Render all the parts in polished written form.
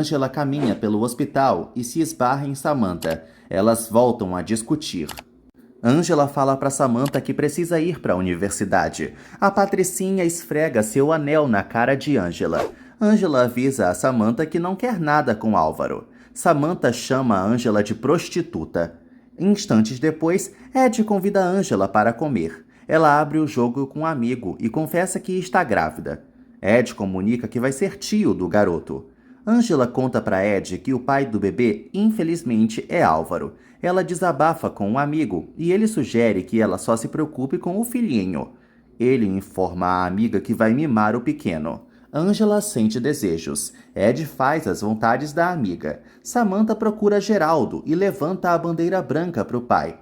Ângela caminha pelo hospital e se esbarra em Samantha. Elas voltam a discutir. Ângela fala para Samantha que precisa ir para a universidade. A Patricinha esfrega seu anel na cara de Ângela. Ângela avisa a Samantha que não quer nada com Álvaro. Samantha chama Ângela de prostituta. Instantes depois, Ed convida Ângela para comer. Ela abre o jogo com um amigo e confessa que está grávida. Ed comunica que vai ser tio do garoto. Ângela conta para Ed que o pai do bebê, infelizmente, é Álvaro. Ela desabafa com um amigo e ele sugere que ela só se preocupe com o filhinho. Ele informa a amiga que vai mimar o pequeno. Ângela sente desejos. Ed faz as vontades da amiga. Samantha procura Geraldo e levanta a bandeira branca para o pai.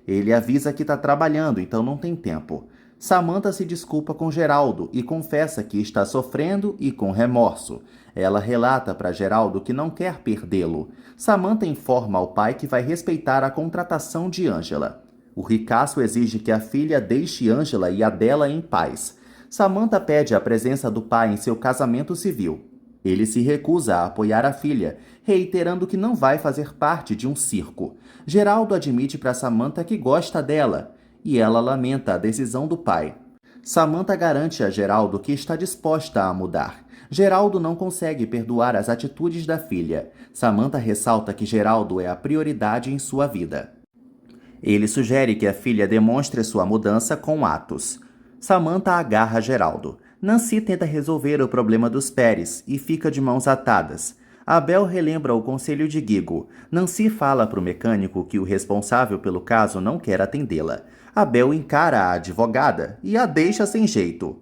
Ele avisa que está trabalhando, então não tem tempo. Samantha se desculpa com Geraldo e confessa que está sofrendo e com remorso. Ela relata para Geraldo que não quer perdê-lo. Samantha informa ao pai que vai respeitar a contratação de Ângela. O ricaço exige que a filha deixe Ângela e a dela em paz. Samantha pede a presença do pai em seu casamento civil. Ele se recusa a apoiar a filha, reiterando que não vai fazer parte de um circo. Geraldo admite para Samantha que gosta dela, e ela lamenta a decisão do pai. Samantha garante a Geraldo que está disposta a mudar. Geraldo não consegue perdoar as atitudes da filha. Samantha ressalta que Geraldo é a prioridade em sua vida. Ele sugere que a filha demonstre sua mudança com atos. Samantha agarra Geraldo. Nancy tenta resolver o problema dos Pérez e fica de mãos atadas. Abel relembra o conselho de Guigo. Nancy fala para o mecânico que o responsável pelo caso não quer atendê-la. Abel encara a advogada e a deixa sem jeito.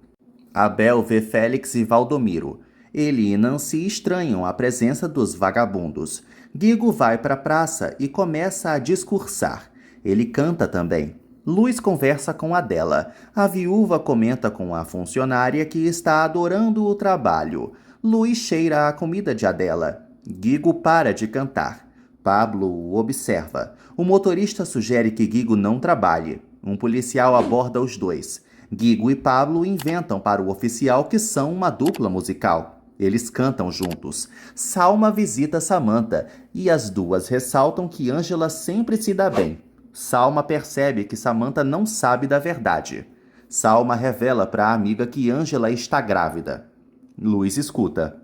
Abel vê Félix e Valdomiro. Ele e Nancy estranham a presença dos vagabundos. Guigo vai para a praça e começa a discursar. Ele canta também. Luz conversa com Adela. A viúva comenta com a funcionária que está adorando o trabalho. Luz cheira a comida de Adela. Guigo para de cantar. Pablo o observa. O motorista sugere que Guigo não trabalhe. Um policial aborda os dois. Guigo e Pablo inventam para o oficial que são uma dupla musical. Eles cantam juntos. Salma visita Samantha e as duas ressaltam que Ângela sempre se dá bem. Salma percebe que Samantha não sabe da verdade. Salma revela para a amiga que Ângela está grávida. Luz escuta.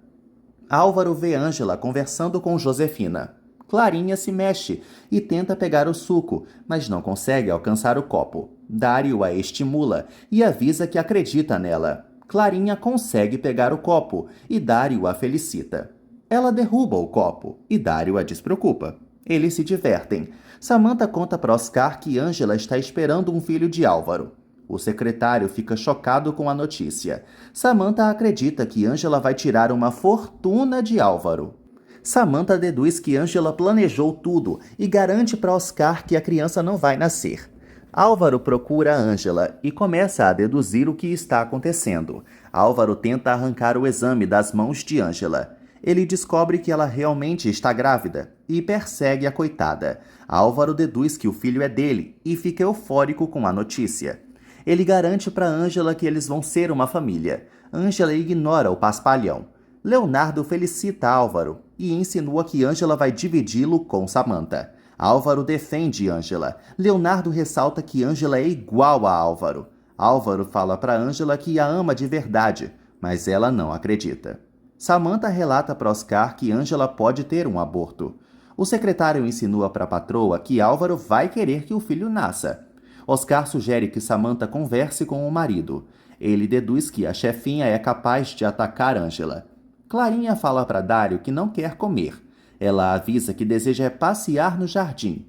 Álvaro vê Ângela conversando com Josefina. Clarinha se mexe e tenta pegar o suco, mas não consegue alcançar o copo. Dário a estimula e avisa que acredita nela. Clarinha consegue pegar o copo e Dário a felicita. Ela derruba o copo e Dário a despreocupa. Eles se divertem. Samantha conta para Oscar que Ângela está esperando um filho de Álvaro. O secretário fica chocado com a notícia. Samantha acredita que Ângela vai tirar uma fortuna de Álvaro. Samantha deduz que Ângela planejou tudo e garante para Oscar que a criança não vai nascer. Álvaro procura Ângela e começa a deduzir o que está acontecendo. Álvaro tenta arrancar o exame das mãos de Ângela. Ele descobre que ela realmente está grávida e persegue a coitada. Álvaro deduz que o filho é dele e fica eufórico com a notícia. Ele garante para Ângela que eles vão ser uma família. Ângela ignora o paspalhão. Leonardo felicita Álvaro e insinua que Ângela vai dividi-lo com Samantha. Álvaro defende Ângela. Leonardo ressalta que Ângela é igual a Álvaro. Álvaro fala para Ângela que a ama de verdade, mas ela não acredita. Samantha relata para Oscar que Ângela pode ter um aborto. O secretário insinua para a patroa que Álvaro vai querer que o filho nasça. Oscar sugere que Samantha converse com o marido. Ele deduz que a chefinha é capaz de atacar Ângela. Clarinha fala para Dário que não quer comer. Ela avisa que deseja passear no jardim.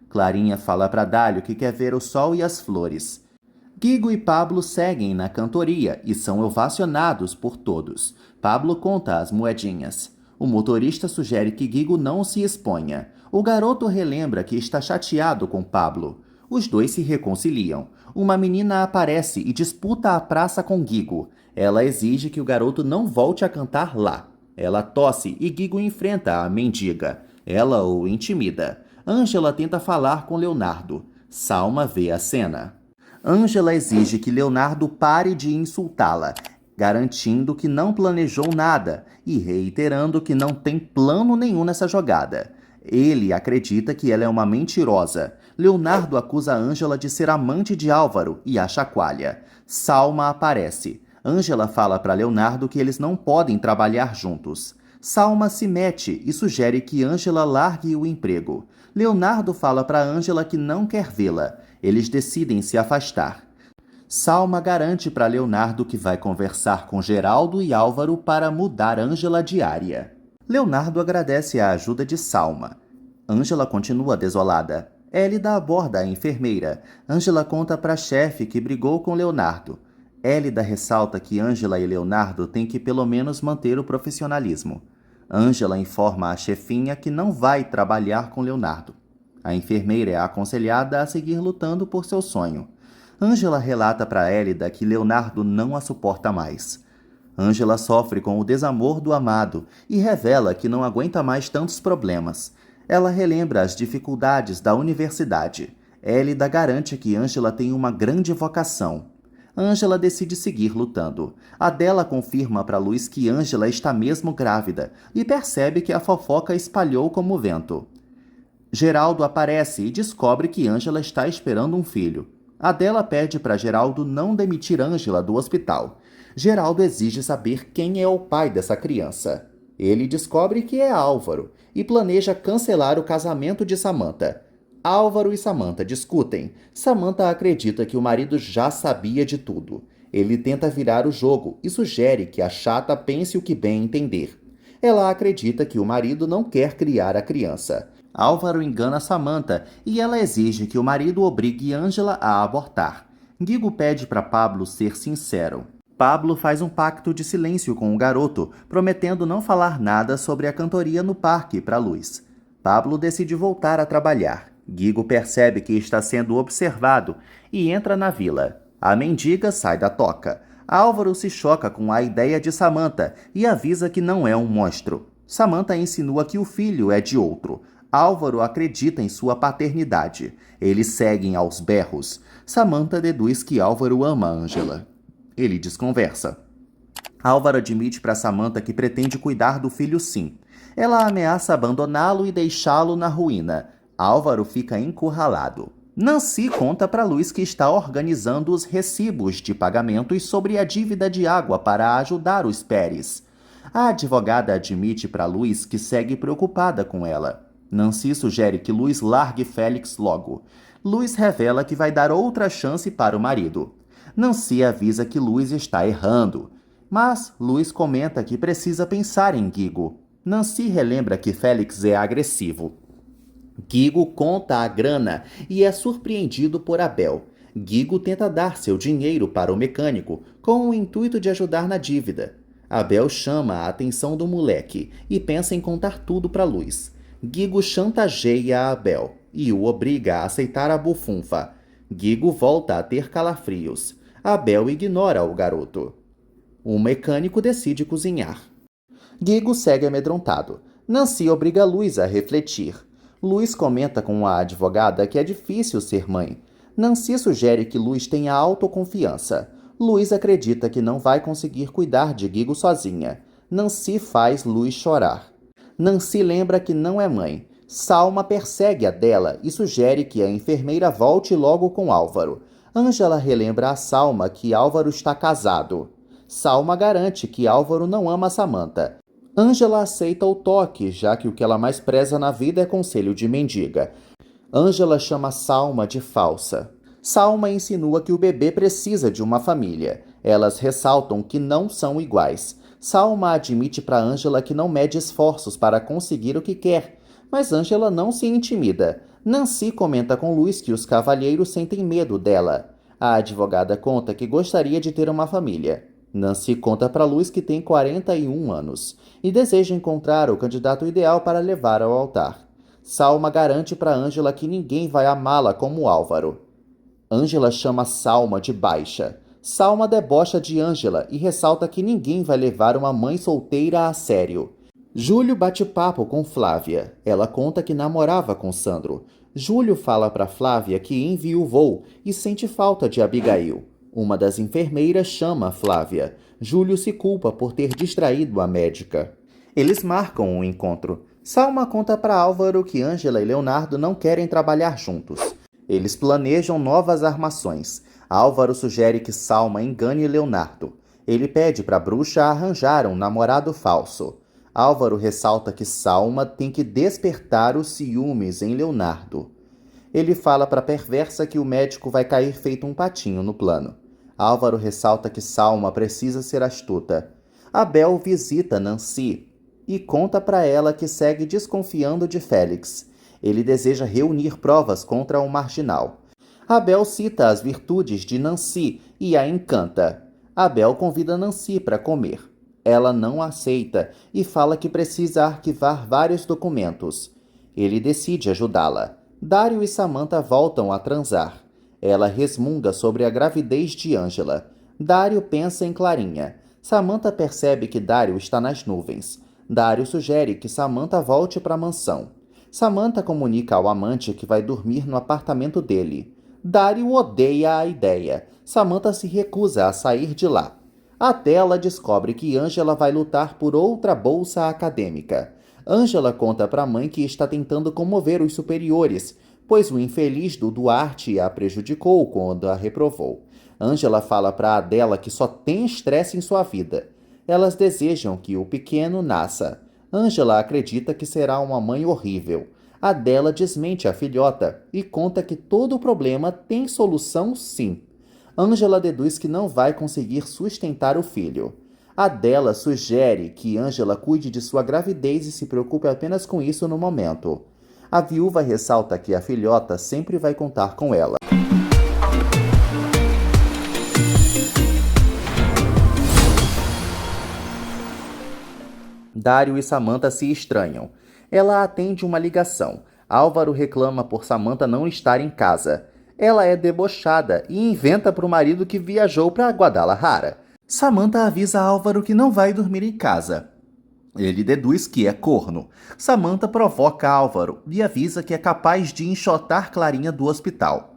Clarinha fala para Dário que quer ver o sol e as flores. Guigo e Pablo seguem na cantoria e são ovacionados por todos. Pablo conta as moedinhas. O motorista sugere que Guigo não se exponha. O garoto relembra que está chateado com Pablo. Os dois se reconciliam. Uma menina aparece e disputa a praça com Guigo. Ela exige que o garoto não volte a cantar lá. Ela tosse e Guigo enfrenta a mendiga. Ela o intimida. Ângela tenta falar com Leonardo. Salma vê a cena. Ângela exige que Leonardo pare de insultá-la. garantindo que não planejou nada e reiterando que não tem plano nenhum nessa jogada. Ele acredita que ela é uma mentirosa. Leonardo acusa Ângela de ser amante de Álvaro e a chacoalha. Salma aparece. Ângela fala para Leonardo que eles não podem trabalhar juntos. Salma se mete e sugere que Ângela largue o emprego. Leonardo fala para Ângela que não quer vê-la. Eles decidem se afastar. Salma garante para Leonardo que vai conversar com Geraldo e Álvaro para mudar Ângela de área. Leonardo agradece a ajuda de Salma. Ângela continua desolada. Hélida aborda a enfermeira. Ângela conta para a chefe que brigou com Leonardo. Hélida ressalta que Ângela e Leonardo têm que pelo menos manter o profissionalismo. Ângela informa a chefinha que não vai trabalhar com Leonardo. A enfermeira é aconselhada a seguir lutando por seu sonho. Ângela relata para Hélida que Leonardo não a suporta mais. Ângela sofre com o desamor do amado e revela que não aguenta mais tantos problemas. Ela relembra as dificuldades da universidade. Hélida garante que Ângela tem uma grande vocação. Ângela decide seguir lutando. Adela confirma para Luiz que Ângela está mesmo grávida e percebe que a fofoca espalhou como vento. Geraldo aparece e descobre que Ângela está esperando um filho. Adela pede para Geraldo não demitir Ângela do hospital. Geraldo exige saber quem é o pai dessa criança. Ele descobre que é Álvaro e planeja cancelar o casamento de Samantha. Álvaro e Samantha discutem. Samantha acredita que o marido já sabia de tudo. Ele tenta virar o jogo e sugere que a chata pense o que bem entender. Ela acredita que o marido não quer criar a criança. Álvaro engana Samantha e ela exige que o marido obrigue Ângela a abortar. Guigo pede para Pablo ser sincero. Pablo faz um pacto de silêncio com o garoto, prometendo não falar nada sobre a cantoria no parque para Luiz. Pablo decide voltar a trabalhar. Guigo percebe que está sendo observado e entra na vila. A mendiga sai da toca. Álvaro se choca com a ideia de Samantha e avisa que não é um monstro. Samantha insinua que o filho é de outro. Álvaro acredita em sua paternidade. Eles seguem aos berros. Samantha deduz que Álvaro ama Ângela. Ele desconversa. Álvaro admite para Samantha que pretende cuidar do filho sim. Ela ameaça abandoná-lo e deixá-lo na ruína. Álvaro fica encurralado. Nancy conta para Luiz que está organizando os recibos de pagamentos sobre a dívida de água para ajudar os Pérez. A advogada admite para Luiz que segue preocupada com ela. Nancy sugere que Luiz largue Félix logo. Luiz revela que vai dar outra chance para o marido. Nancy avisa que Luiz está errando. Mas Luiz comenta que precisa pensar em Guigo. Nancy relembra que Félix é agressivo. Guigo conta a grana e é surpreendido por Abel. Guigo tenta dar seu dinheiro para o mecânico com o intuito de ajudar na dívida. Abel chama a atenção do moleque e pensa em contar tudo para Luiz. Guigo chantageia Abel e o obriga a aceitar a bufunfa. Guigo volta a ter calafrios. Abel ignora o garoto. O mecânico decide cozinhar. Guigo segue amedrontado. Nancy obriga Luiz a refletir. Luiz comenta com a advogada que é difícil ser mãe. Nancy sugere que Luiz tenha autoconfiança. Luiz acredita que não vai conseguir cuidar de Guigo sozinha. Nancy faz Luiz chorar. Nancy lembra que não é mãe. Salma persegue a dela e sugere que a enfermeira volte logo com Álvaro. Ângela relembra a Salma que Álvaro está casado. Salma garante que Álvaro não ama Samantha. Ângela aceita o toque, já que o que ela mais preza na vida é conselho de mendiga. Ângela chama Salma de falsa. Salma insinua que o bebê precisa de uma família. Elas ressaltam que não são iguais. Salma admite para Ângela que não mede esforços para conseguir o que quer, mas Ângela não se intimida. Nancy comenta com Luiz que os cavalheiros sentem medo dela. A advogada conta que gostaria de ter uma família. Nancy conta para Luiz que tem 41 anos e deseja encontrar o candidato ideal para levar ao altar. Salma garante para Ângela que ninguém vai amá-la como Álvaro. Ângela chama Salma de baixa. Salma debocha de Ângela e ressalta que ninguém vai levar uma mãe solteira a sério. Júlio bate papo com Flávia. Ela conta que namorava com Sandro. Júlio fala para Flávia que enviuvou e sente falta de Abigail. Uma das enfermeiras chama Flávia. Júlio se culpa por ter distraído a médica. Eles marcam um encontro. Salma conta para Álvaro que Ângela e Leonardo não querem trabalhar juntos. Eles planejam novas armações. Álvaro sugere que Salma engane Leonardo. Ele pede para a bruxa arranjar um namorado falso. Álvaro ressalta que Salma tem que despertar os ciúmes em Leonardo. Ele fala para a perversa que o médico vai cair feito um patinho no plano. Álvaro ressalta que Salma precisa ser astuta. Abel visita Nancy e conta para ela que segue desconfiando de Félix. Ele deseja reunir provas contra o marginal. Abel cita as virtudes de Nancy e a encanta. Abel convida Nancy para comer. Ela não aceita e fala que precisa arquivar vários documentos. Ele decide ajudá-la. Dário e Samantha voltam a transar. Ela resmunga sobre a gravidez de Ângela. Dário pensa em Clarinha. Samantha percebe que Dário está nas nuvens. Dário sugere que Samantha volte para a mansão. Samantha comunica ao amante que vai dormir no apartamento dele. Dário odeia a ideia. Samantha se recusa a sair de lá. Até ela descobre que Ângela vai lutar por outra bolsa acadêmica. Ângela conta para a mãe que está tentando comover os superiores, pois o infeliz do Duarte a prejudicou quando a reprovou. Ângela fala para Adela que só tem estresse em sua vida. Elas desejam que o pequeno nasça. Ângela acredita que será uma mãe horrível. Adela desmente a filhota e conta que todo o problema tem solução sim. Ângela deduz que não vai conseguir sustentar o filho. Adela sugere que Ângela cuide de sua gravidez e se preocupe apenas com isso no momento. A viúva ressalta que a filhota sempre vai contar com ela. Dário e Samantha se estranham. Ela atende uma ligação. Álvaro reclama por Samantha não estar em casa. Ela é debochada e inventa para o marido que viajou para Guadalajara. Samantha avisa Álvaro que não vai dormir em casa. Ele deduz que é corno. Samantha provoca Álvaro e avisa que é capaz de enxotar Clarinha do hospital.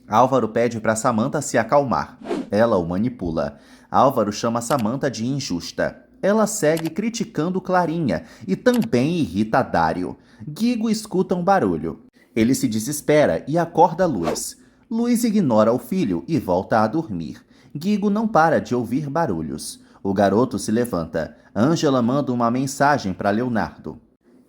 Álvaro pede para Samantha se acalmar. Ela o manipula. Álvaro chama Samantha de injusta. Ela segue criticando Clarinha e também irrita Dário. Guigo escuta um barulho. Ele se desespera e acorda Luiz. Luiz ignora o filho e volta a dormir. Guigo não para de ouvir barulhos. O garoto se levanta. Ângela manda uma mensagem para Leonardo.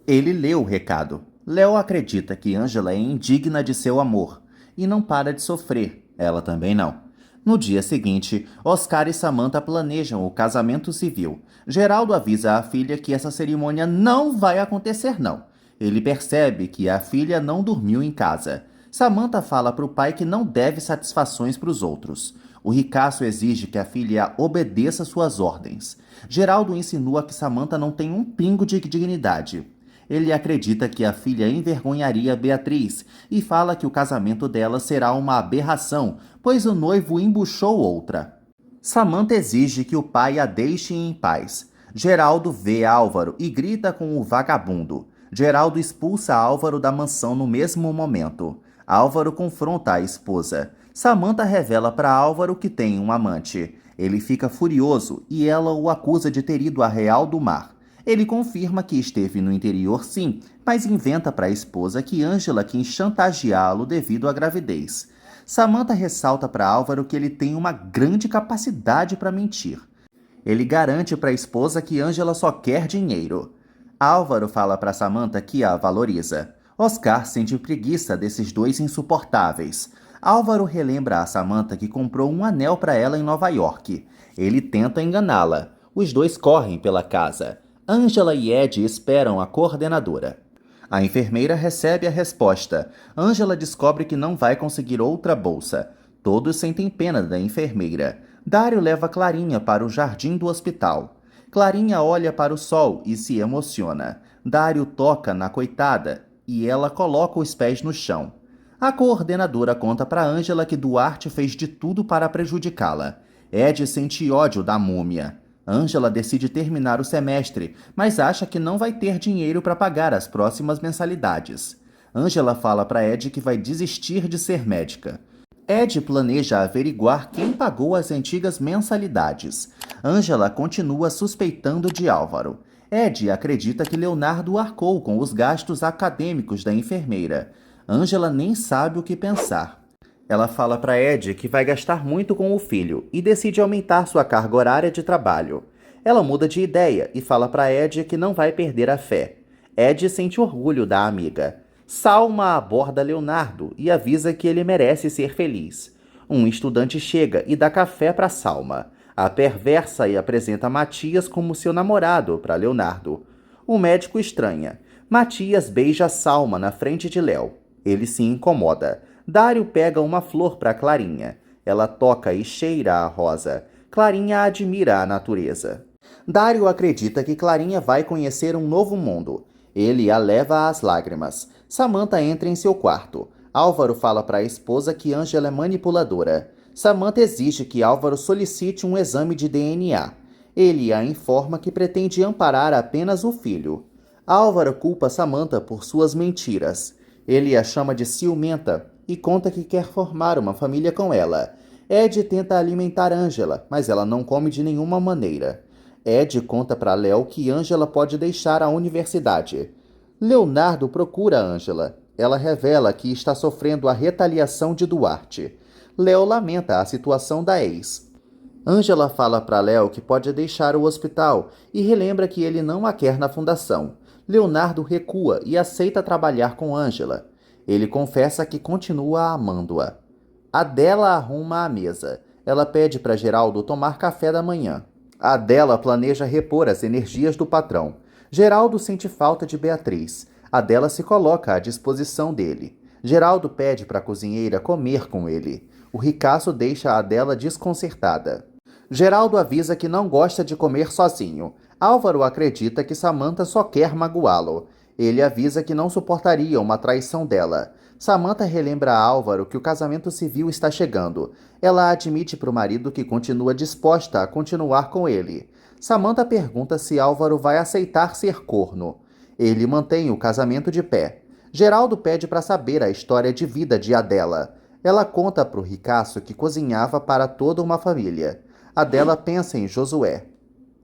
Ele lê o recado. Léo acredita que Ângela é indigna de seu amor e não para de sofrer. Ela também não. No dia seguinte, Oscar e Samantha planejam o casamento civil. Geraldo avisa a filha que essa cerimônia não vai acontecer não. Ele percebe que a filha não dormiu em casa. Samantha fala para o pai que não deve satisfações para os outros. O ricaço exige que a filha obedeça suas ordens. Geraldo insinua que Samantha não tem um pingo de dignidade. Ele acredita que a filha envergonharia Beatriz e fala que o casamento dela será uma aberração, pois o noivo embuchou outra. Samantha exige que o pai a deixe em paz. Geraldo vê Álvaro e grita com o vagabundo. Geraldo expulsa Álvaro da mansão no mesmo momento. Álvaro confronta a esposa. Samantha revela para Álvaro que tem um amante. Ele fica furioso e ela o acusa de ter ido a Real do Mar. Ele confirma que esteve no interior sim, mas inventa para a esposa que Ângela quis chantageá-lo devido à gravidez. Samantha ressalta para Álvaro que ele tem uma grande capacidade para mentir. Ele garante para a esposa que Ângela só quer dinheiro. Álvaro fala para Samantha que a valoriza. Oscar sente preguiça desses dois insuportáveis. Álvaro relembra a Samantha que comprou um anel para ela em Nova York. Ele tenta enganá-la. Os dois correm pela casa. Ângela e Ed esperam a coordenadora. A enfermeira recebe a resposta. Ângela descobre que não vai conseguir outra bolsa. Todos sentem pena da enfermeira. Dário leva Clarinha para o jardim do hospital. Clarinha olha para o sol e se emociona. Dário toca na coitada e ela coloca os pés no chão. A coordenadora conta para Ângela que Duarte fez de tudo para prejudicá-la. Ed sente ódio da múmia. Ângela decide terminar o semestre, mas acha que não vai ter dinheiro para pagar as próximas mensalidades. Ângela fala para Ed que vai desistir de ser médica. Ed planeja averiguar quem pagou as antigas mensalidades. Angela continua suspeitando de Álvaro. Ed acredita que Leonardo arcou com os gastos acadêmicos da enfermeira. Angela nem sabe o que pensar. Ela fala para Ed que vai gastar muito com o filho e decide aumentar sua carga horária de trabalho. Ela muda de ideia e fala para Ed que não vai perder a fé. Ed sente orgulho da amiga. Salma aborda Leonardo e avisa que ele merece ser feliz. Um estudante chega e dá café para Salma. A perversa e apresenta Matias como seu namorado para Leonardo. O médico estranha. Matias beija Salma na frente de Léo. Ele se incomoda. Dário pega uma flor para Clarinha. Ela toca e cheira a rosa. Clarinha admira a natureza. Dário acredita que Clarinha vai conhecer um novo mundo. Ele a leva às lágrimas. Samantha entra em seu quarto. Álvaro fala para a esposa que Angela é manipuladora. Samantha exige que Álvaro solicite um exame de DNA. Ele a informa que pretende amparar apenas o filho. Álvaro culpa Samantha por suas mentiras. Ele a chama de ciumenta e conta que quer formar uma família com ela. Ed tenta alimentar Angela, mas ela não come de nenhuma maneira. Ed conta para Léo que Angela pode deixar a universidade. Leonardo procura Angela. Ela revela que está sofrendo a retaliação de Duarte. Léo lamenta a situação da ex. Angela fala para Léo que pode deixar o hospital e relembra que ele não a quer na fundação. Leonardo recua e aceita trabalhar com Angela. Ele confessa que continua amando-a. Adela arruma a mesa. Ela pede para Geraldo tomar café da manhã. Adela planeja repor as energias do patrão. Geraldo sente falta de Beatriz. Adela se coloca à disposição dele. Geraldo pede para a cozinheira comer com ele. O ricaço deixa Adela desconcertada. Geraldo avisa que não gosta de comer sozinho. Álvaro acredita que Samantha só quer magoá-lo. Ele avisa que não suportaria uma traição dela. Samantha relembra a Álvaro que o casamento civil está chegando. Ela admite para o marido que continua disposta a continuar com ele. Samantha pergunta se Álvaro vai aceitar ser corno. Ele mantém o casamento de pé. Geraldo pede para saber a história de vida de Adela. Ela conta para o ricaço que cozinhava para toda uma família. Adela pensa em Josué.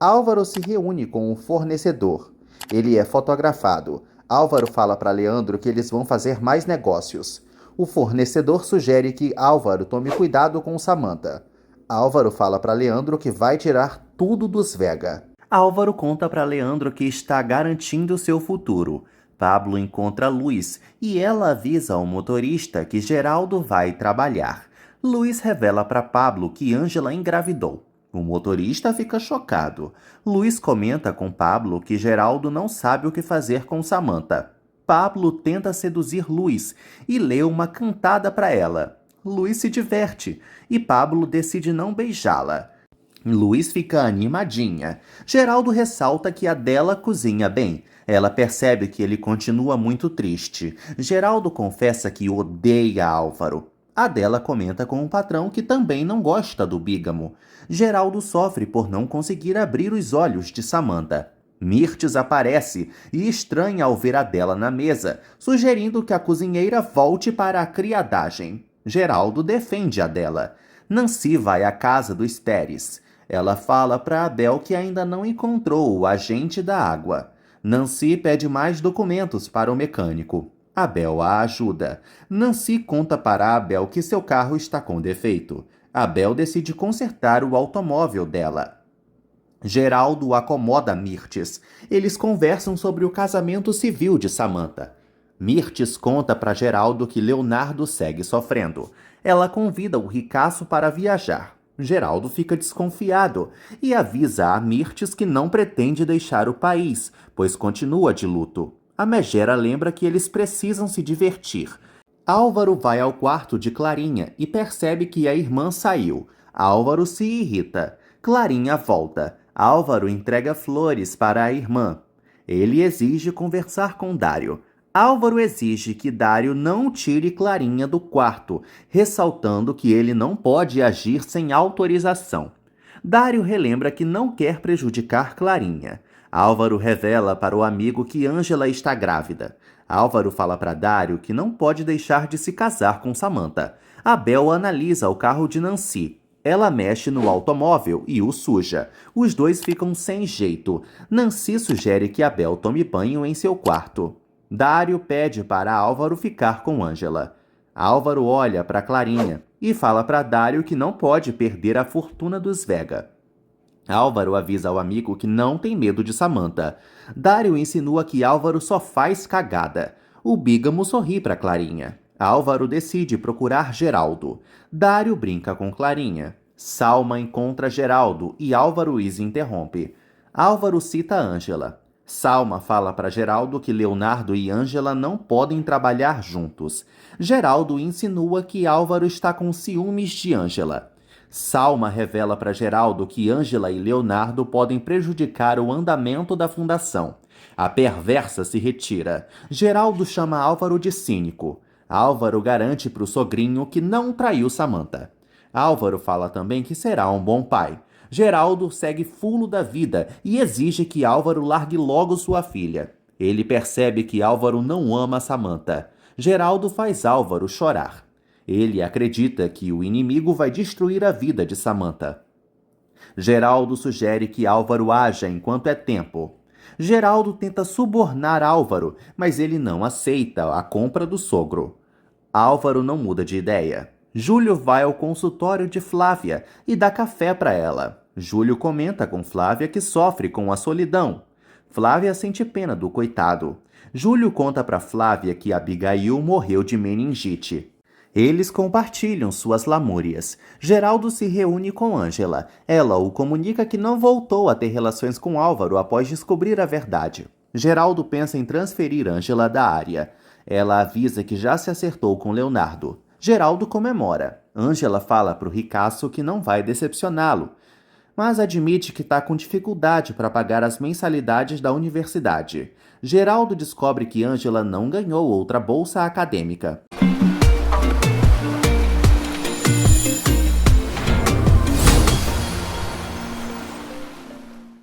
Álvaro se reúne com o fornecedor. Ele é fotografado. Álvaro fala para Leandro que eles vão fazer mais negócios. O fornecedor sugere que Álvaro tome cuidado com Samantha. Álvaro fala para Leandro que vai tirar tudo dos Vega. Álvaro conta para Leandro que está garantindo seu futuro. Pablo encontra Luiz e ela avisa ao motorista que Geraldo vai trabalhar. Luiz revela para Pablo que Angela engravidou. O motorista fica chocado. Luiz comenta com Pablo que Geraldo não sabe o que fazer com Samantha. Pablo tenta seduzir Luiz e lê uma cantada para ela. Luiz se diverte e Pablo decide não beijá-la. Luiz fica animadinha. Geraldo ressalta que Adela cozinha bem. Ela percebe que ele continua muito triste. Geraldo confessa que odeia Álvaro. Adela comenta com o patrão que também não gosta do bígamo. Geraldo sofre por não conseguir abrir os olhos de Samantha. Mirtes aparece e estranha ao ver Adela na mesa, sugerindo que a cozinheira volte para a criadagem. Geraldo defende Adela. Nancy vai à casa dos Pérez. Ela fala para Abel que ainda não encontrou o agente da água. Nancy pede mais documentos para o mecânico. Abel a ajuda. Nancy conta para Abel que seu carro está com defeito. Abel decide consertar o automóvel dela. Geraldo acomoda Mirtes. Eles conversam sobre o casamento civil de Samantha. Mirtes conta para Geraldo que Leonardo segue sofrendo. Ela convida o ricaço para viajar. Geraldo fica desconfiado e avisa a Mirtes que não pretende deixar o país, pois continua de luto. A megera lembra que eles precisam se divertir. Álvaro vai ao quarto de Clarinha e percebe que a irmã saiu. Álvaro se irrita. Clarinha volta. Álvaro entrega flores para a irmã. Ele exige conversar com Dário. Álvaro exige que Dário não tire Clarinha do quarto, ressaltando que ele não pode agir sem autorização. Dário relembra que não quer prejudicar Clarinha. Álvaro revela para o amigo que Angela está grávida. Álvaro fala para Dário que não pode deixar de se casar com Samantha. Abel analisa o carro de Nancy. Ela mexe no automóvel e o suja. Os dois ficam sem jeito. Nancy sugere que Abel tome banho em seu quarto. Dário pede para Álvaro ficar com Ângela. Álvaro olha para Clarinha e fala para Dário que não pode perder a fortuna dos Vega. Álvaro avisa ao amigo que não tem medo de Samantha. Dário insinua que Álvaro só faz cagada. O bígamo sorri para Clarinha. Álvaro decide procurar Geraldo. Dário brinca com Clarinha. Salma encontra Geraldo e Álvaro os interrompe. Álvaro cita Ângela. Salma fala para Geraldo que Leonardo e Ângela não podem trabalhar juntos. Geraldo insinua que Álvaro está com ciúmes de Ângela. Salma revela para Geraldo que Ângela e Leonardo podem prejudicar o andamento da fundação. A perversa se retira. Geraldo chama Álvaro de cínico. Álvaro garante para o sogrinho que não traiu Samantha. Álvaro fala também que será um bom pai. Geraldo segue fulo da vida e exige que Álvaro largue logo sua filha. Ele percebe que Álvaro não ama Samantha. Geraldo faz Álvaro chorar. Ele acredita que o inimigo vai destruir a vida de Samantha. Geraldo sugere que Álvaro haja enquanto é tempo. Geraldo tenta subornar Álvaro, mas ele não aceita a compra do sogro. Álvaro não muda de ideia. Júlio vai ao consultório de Flávia e dá café para ela. Júlio comenta com Flávia que sofre com a solidão. Flávia sente pena do coitado. Júlio conta para Flávia que Abigail morreu de meningite. Eles compartilham suas lamúrias. Geraldo se reúne com Ângela. Ela o comunica que não voltou a ter relações com Álvaro após descobrir a verdade. Geraldo pensa em transferir Ângela da área. Ela avisa que já se acertou com Leonardo. Geraldo comemora. Ângela fala para o ricaço que não vai decepcioná-lo, mas admite que está com dificuldade para pagar as mensalidades da universidade. Geraldo descobre que Ângela não ganhou outra bolsa acadêmica.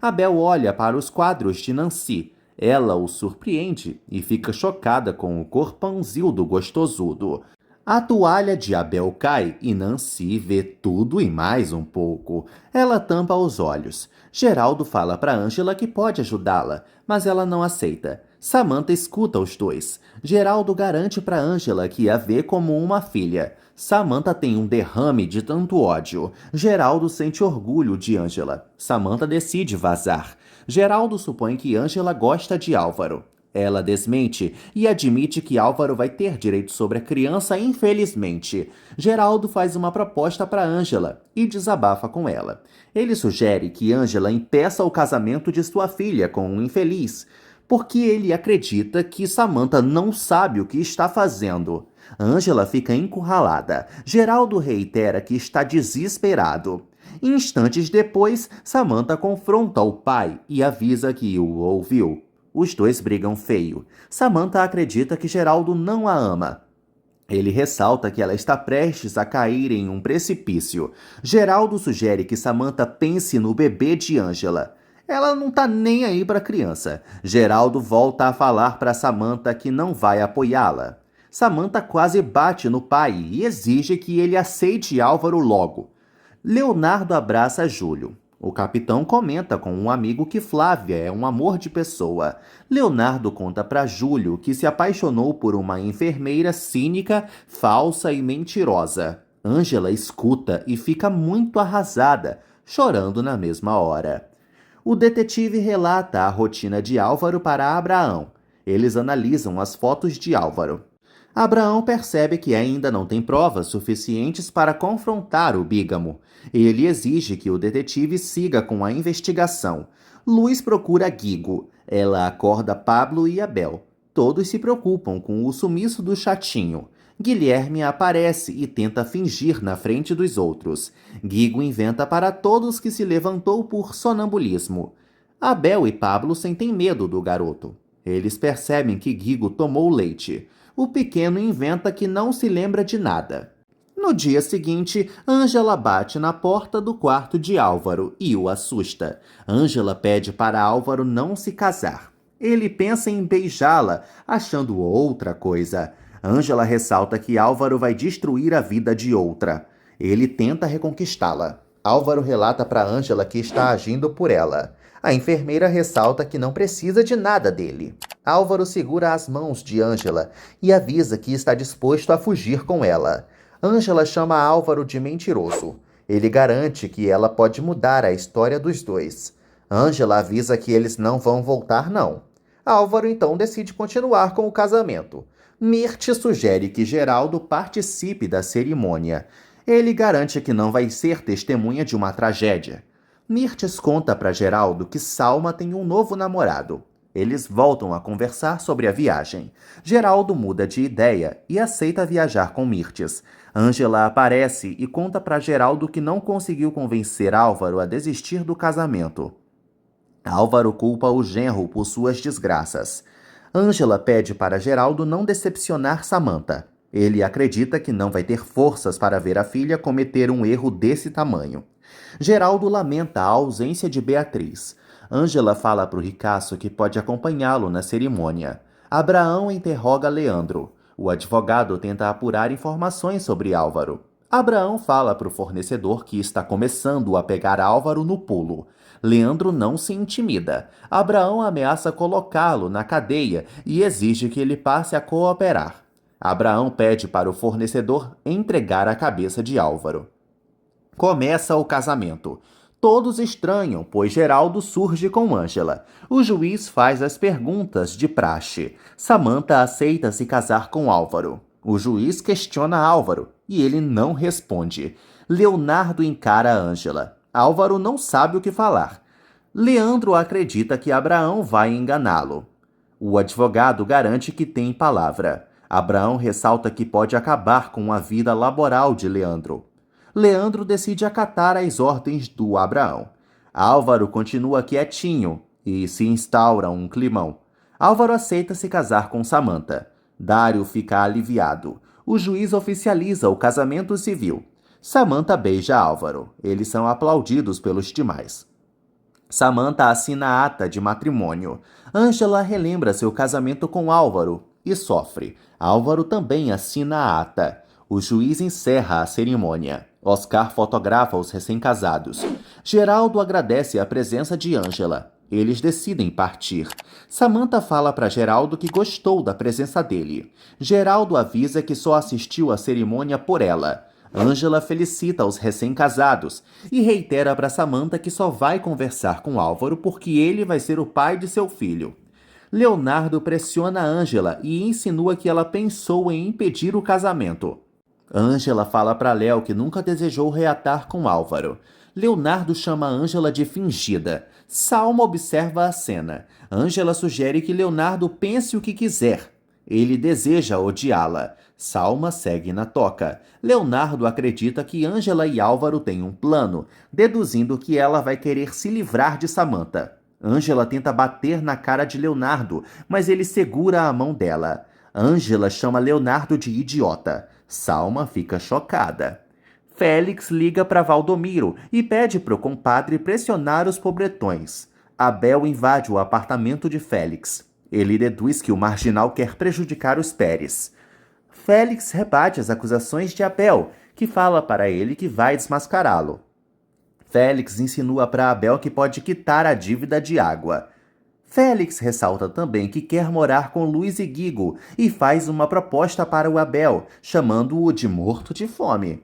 Abel olha para os quadros de Nancy. Ela o surpreende e fica chocada com o corpãozinho do gostosudo. A toalha de Abel cai e Nancy vê tudo e mais um pouco. Ela tampa os olhos. Geraldo fala para Ângela que pode ajudá-la, mas ela não aceita. Samantha escuta os dois. Geraldo garante para Ângela que a vê como uma filha. Samantha tem um derrame de tanto ódio. Geraldo sente orgulho de Ângela. Samantha decide vazar. Geraldo supõe que Ângela gosta de Álvaro. Ela desmente e admite que Álvaro vai ter direito sobre a criança, infelizmente. Geraldo faz uma proposta para Ângela e desabafa com ela. Ele sugere que Ângela impeça o casamento de sua filha com um infeliz, porque ele acredita que Samantha não sabe o que está fazendo. Ângela fica encurralada. Geraldo reitera que está desesperado. Instantes depois, Samantha confronta o pai e avisa que o ouviu. Os dois brigam feio. Samantha acredita que Geraldo não a ama. Ele ressalta que ela está prestes a cair em um precipício. Geraldo sugere que Samantha pense no bebê de Ângela. Ela não tá nem aí para a criança. Geraldo volta a falar para Samantha que não vai apoiá-la. Samantha quase bate no pai e exige que ele aceite Álvaro logo. Leonardo abraça Júlio. O capitão comenta com um amigo que Flávia é um amor de pessoa. Leonardo conta para Júlio que se apaixonou por uma enfermeira cínica, falsa e mentirosa. Ângela escuta e fica muito arrasada, chorando na mesma hora. O detetive relata a rotina de Álvaro para Abraão. Eles analisam as fotos de Álvaro. Abraão percebe que ainda não tem provas suficientes para confrontar o bígamo. Ele exige que o detetive siga com a investigação. Luz procura Guigo. Ela acorda Pablo e Abel. Todos se preocupam com o sumiço do chatinho. Guilherme aparece e tenta fingir na frente dos outros. Guigo inventa para todos que se levantou por sonambulismo. Abel e Pablo sentem medo do garoto. Eles percebem que Guigo tomou leite. O pequeno inventa que não se lembra de nada. No dia seguinte, Ângela bate na porta do quarto de Álvaro e o assusta. Ângela pede para Álvaro não se casar. Ele pensa em beijá-la, achando outra coisa. Ângela ressalta que Álvaro vai destruir a vida de outra. Ele tenta reconquistá-la. Álvaro relata para Ângela que está agindo por ela. A enfermeira ressalta que não precisa de nada dele. Álvaro segura as mãos de Ângela e avisa que está disposto a fugir com ela. Ângela chama Álvaro de mentiroso. Ele garante que ela pode mudar a história dos dois. Ângela avisa que eles não vão voltar, não. Álvaro então decide continuar com o casamento. Mirth sugere que Geraldo participe da cerimônia. Ele garante que não vai ser testemunha de uma tragédia. Mirth conta para Geraldo que Salma tem um novo namorado. Eles voltam a conversar sobre a viagem. Geraldo muda de ideia e aceita viajar com Mirth. Ângela aparece e conta para Geraldo que não conseguiu convencer Álvaro a desistir do casamento. Álvaro culpa o genro por suas desgraças. Ângela pede para Geraldo não decepcionar Samantha. Ele acredita que não vai ter forças para ver a filha cometer um erro desse tamanho. Geraldo lamenta a ausência de Beatriz. Ângela fala para o ricaço que pode acompanhá-lo na cerimônia. Abraão interroga Leandro. O advogado tenta apurar informações sobre Álvaro. Abraão fala para o fornecedor que está começando a pegar Álvaro no pulo. Leandro não se intimida. Abraão ameaça colocá-lo na cadeia e exige que ele passe a cooperar. Abraão pede para o fornecedor entregar a cabeça de Álvaro. Começa o casamento. Todos estranham, pois Geraldo surge com Ângela. O juiz faz as perguntas de praxe. Samantha aceita se casar com Álvaro. O juiz questiona Álvaro e ele não responde. Leonardo encara Ângela. Álvaro não sabe o que falar. Leandro acredita que Abraão vai enganá-lo. O advogado garante que tem palavra. Abraão ressalta que pode acabar com a vida laboral de Leandro. Leandro decide acatar as ordens do Abraão. Álvaro continua quietinho e se instaura um climão. Álvaro aceita se casar com Samantha. Dário fica aliviado. O juiz oficializa o casamento civil. Samantha beija Álvaro. Eles são aplaudidos pelos demais. Samantha assina a ata de matrimônio. Ângela relembra seu casamento com Álvaro e sofre. Álvaro também assina a ata. O juiz encerra a cerimônia. Oscar fotografa os recém-casados. Geraldo agradece a presença de Ângela. Eles decidem partir. Samantha fala para Geraldo que gostou da presença dele. Geraldo avisa que só assistiu à cerimônia por ela. Ângela felicita os recém-casados e reitera para Samantha que só vai conversar com Álvaro porque ele vai ser o pai de seu filho. Leonardo pressiona Ângela e insinua que ela pensou em impedir o casamento. Ângela fala para Léo que nunca desejou reatar com Álvaro. Leonardo chama Ângela de fingida. Salma observa a cena. Ângela sugere que Leonardo pense o que quiser. Ele deseja odiá-la. Salma segue na toca. Leonardo acredita que Ângela e Álvaro têm um plano, deduzindo que ela vai querer se livrar de Samantha. Ângela tenta bater na cara de Leonardo, mas ele segura a mão dela. Ângela chama Leonardo de idiota. Salma fica chocada. Félix liga para Valdomiro e pede para o compadre pressionar os pobretões. Abel invade o apartamento de Félix. Ele deduz que o marginal quer prejudicar os Pérez. Félix rebate as acusações de Abel, que fala para ele que vai desmascará-lo. Félix insinua para Abel que pode quitar a dívida de água. Félix ressalta também que quer morar com Luiz e Guigo e faz uma proposta para o Abel, chamando-o de morto de fome.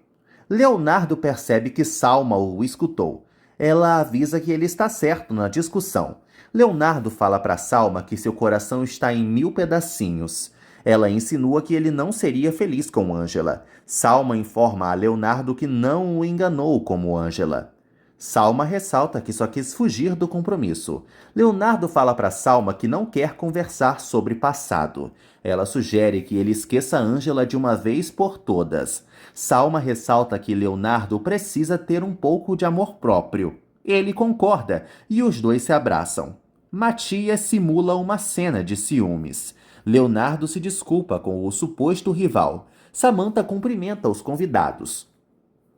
Leonardo percebe que Salma o escutou. Ela avisa que ele está certo na discussão. Leonardo fala para Salma que seu coração está em 1000 pedacinhos. Ela insinua que ele não seria feliz com Ângela. Salma informa a Leonardo que não o enganou como Ângela. Salma ressalta que só quis fugir do compromisso. Leonardo fala para Salma que não quer conversar sobre passado. Ela sugere que ele esqueça Ângela de uma vez por todas. Salma ressalta que Leonardo precisa ter um pouco de amor próprio. Ele concorda e os dois se abraçam. Matias simula uma cena de ciúmes. Leonardo se desculpa com o suposto rival. Samantha cumprimenta os convidados.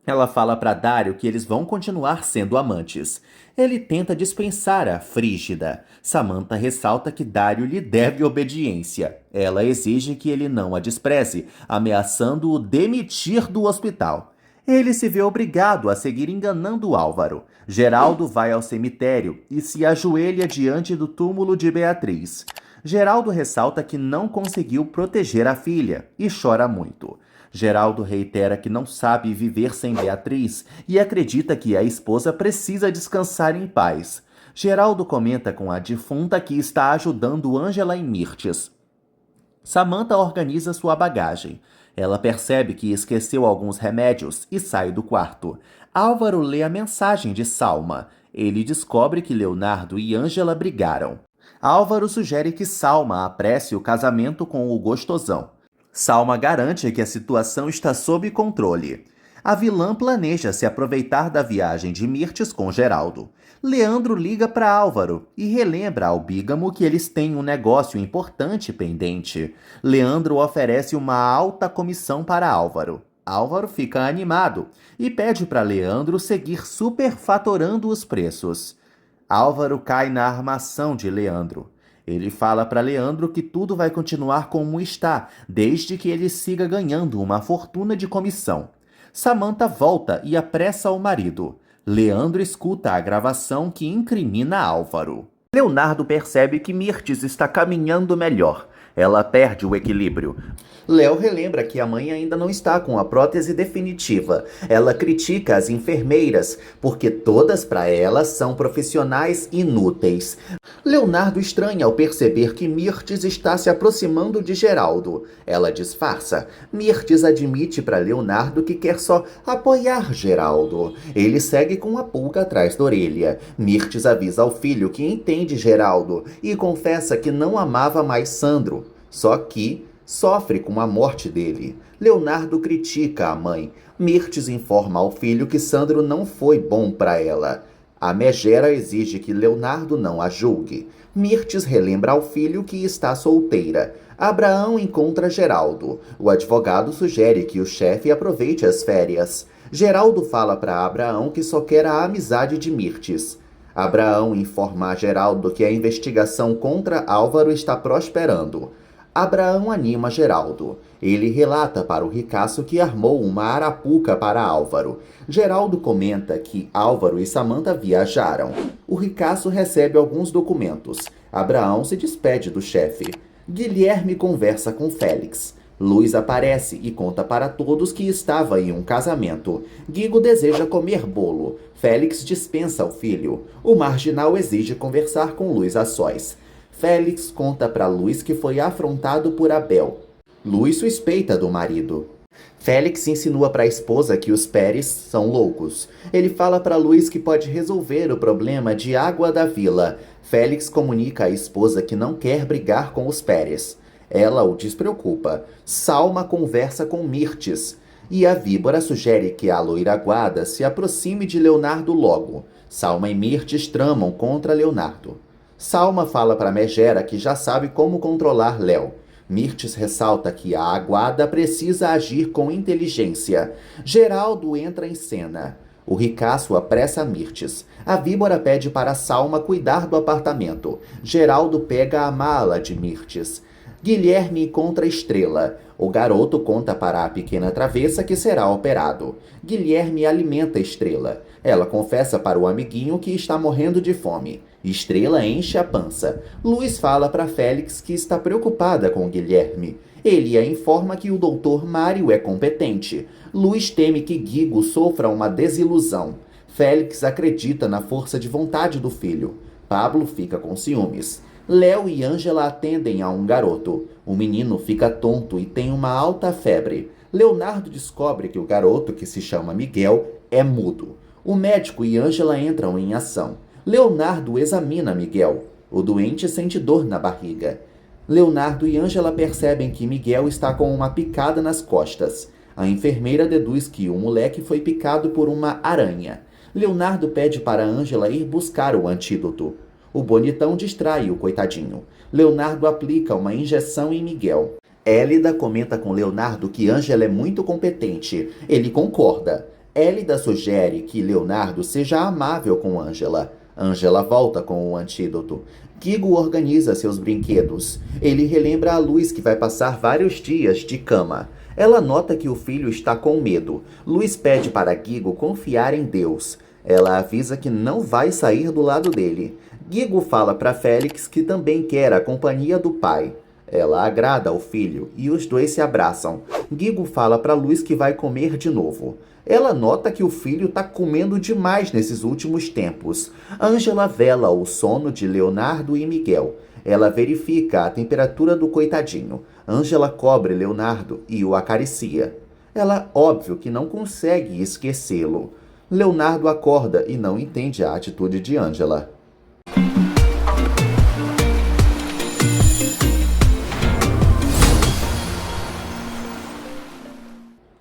Ela fala para Dário que eles vão continuar sendo amantes. Ele tenta dispensar a Frígida. Samantha ressalta que Dário lhe deve obediência. Ela exige que ele não a despreze, ameaçando-o demitir do hospital. Ele se vê obrigado a seguir enganando Álvaro. Geraldo vai ao cemitério e se ajoelha diante do túmulo de Beatriz. Geraldo ressalta que não conseguiu proteger a filha e chora muito. Geraldo reitera que não sabe viver sem Beatriz e acredita que a esposa precisa descansar em paz. Geraldo comenta com a defunta que está ajudando Ângela e Mirtes. Samantha organiza sua bagagem. Ela percebe que esqueceu alguns remédios e sai do quarto. Álvaro lê a mensagem de Salma. Ele descobre que Leonardo e Ângela brigaram. Álvaro sugere que Salma apresse o casamento com o gostosão. Salma garante que a situação está sob controle. A vilã planeja se aproveitar da viagem de Mirtes com Geraldo. Leandro liga para Álvaro e relembra ao bígamo que eles têm um negócio importante pendente. Leandro oferece uma alta comissão para Álvaro. Álvaro fica animado e pede para Leandro seguir superfatorando os preços. Álvaro cai na armação de Leandro. Ele fala para Leandro que tudo vai continuar como está, desde que ele siga ganhando uma fortuna de comissão. Samantha volta e apressa o marido. Leandro escuta a gravação que incrimina Álvaro. Leonardo percebe que Mirtes está caminhando melhor. Ela perde o equilíbrio. Léo relembra que a mãe ainda não está com a prótese definitiva. Ela critica as enfermeiras, porque todas para ela são profissionais inúteis. Leonardo estranha ao perceber que Mirtes está se aproximando de Geraldo. Ela disfarça. Mirtes admite para Leonardo que quer só apoiar Geraldo. Ele segue com a pulga atrás da orelha. Mirtes avisa ao filho que entende Geraldo e confessa que não amava mais Sandro. Só que sofre com a morte dele. Leonardo critica a mãe. Mirtes informa ao filho que Sandro não foi bom para ela. A megera exige que Leonardo não a julgue. Mirtes relembra ao filho que está solteira. Abraão encontra Geraldo. O advogado sugere que o chefe aproveite as férias. Geraldo fala para Abraão que só quer a amizade de Mirtes. Abraão informa a Geraldo que a investigação contra Álvaro está prosperando. Abraão anima Geraldo. Ele relata para o ricaço que armou uma arapuca para Álvaro. Geraldo comenta que Álvaro e Samantha viajaram. O ricaço recebe alguns documentos. Abraão se despede do chefe. Guilherme conversa com Félix. Luiz aparece e conta para todos que estava em um casamento. Guigo deseja comer bolo. Félix dispensa o filho. O marginal exige conversar com Luiz a sós. Félix conta para Luiz que foi afrontado por Abel. Luiz suspeita do marido. Félix insinua para a esposa que os Pérez são loucos. Ele fala para Luiz que pode resolver o problema de água da vila. Félix comunica à esposa que não quer brigar com os Pérez. Ela o despreocupa. Salma conversa com Mirtes. E a víbora sugere que a loira aguada se aproxime de Leonardo logo. Salma e Mirtes tramam contra Leonardo. Salma fala para Megera que já sabe como controlar Léo. Mirtes ressalta que a aguada precisa agir com inteligência. Geraldo entra em cena. O ricaço apressa Mirtes. A víbora pede para Salma cuidar do apartamento. Geraldo pega a mala de Mirtes. Guilherme encontra Estrela. O garoto conta para a pequena travessa que será operado. Guilherme alimenta Estrela. Ela confessa para o amiguinho que está morrendo de fome. Estrela enche a pança. Luiz fala para Félix que está preocupada com Guilherme. Ele a informa que o doutor Mário é competente. Luiz teme que Guigo sofra uma desilusão. Félix acredita na força de vontade do filho. Pablo fica com ciúmes. Léo e Ângela atendem a um garoto. O menino fica tonto e tem uma alta febre. Leonardo descobre que o garoto, que se chama Miguel, é mudo. O médico e Ângela entram em ação. Leonardo examina Miguel. O doente sente dor na barriga. Leonardo e Ângela percebem que Miguel está com uma picada nas costas. A enfermeira deduz que o moleque foi picado por uma aranha. Leonardo pede para Ângela ir buscar o antídoto. O bonitão distrai o coitadinho. Leonardo aplica uma injeção em Miguel. Hélida comenta com Leonardo que Ângela é muito competente. Ele concorda. Elida sugere que Leonardo seja amável com Angela. Angela volta com o antídoto. Guigo organiza seus brinquedos. Ele relembra a Luz que vai passar vários dias de cama. Ela nota que o filho está com medo. Luz pede para Guigo confiar em Deus. Ela avisa que não vai sair do lado dele. Guigo fala para Félix que também quer a companhia do pai. Ela agrada ao filho e os dois se abraçam. Guigo fala para Luz que vai comer de novo. Ela nota que o filho está comendo demais nesses últimos tempos. Angela vela o sono de Leonardo e Miguel. Ela verifica a temperatura do coitadinho. Angela cobre Leonardo e o acaricia. Ela, óbvio que não consegue esquecê-lo. Leonardo acorda e não entende a atitude de Angela.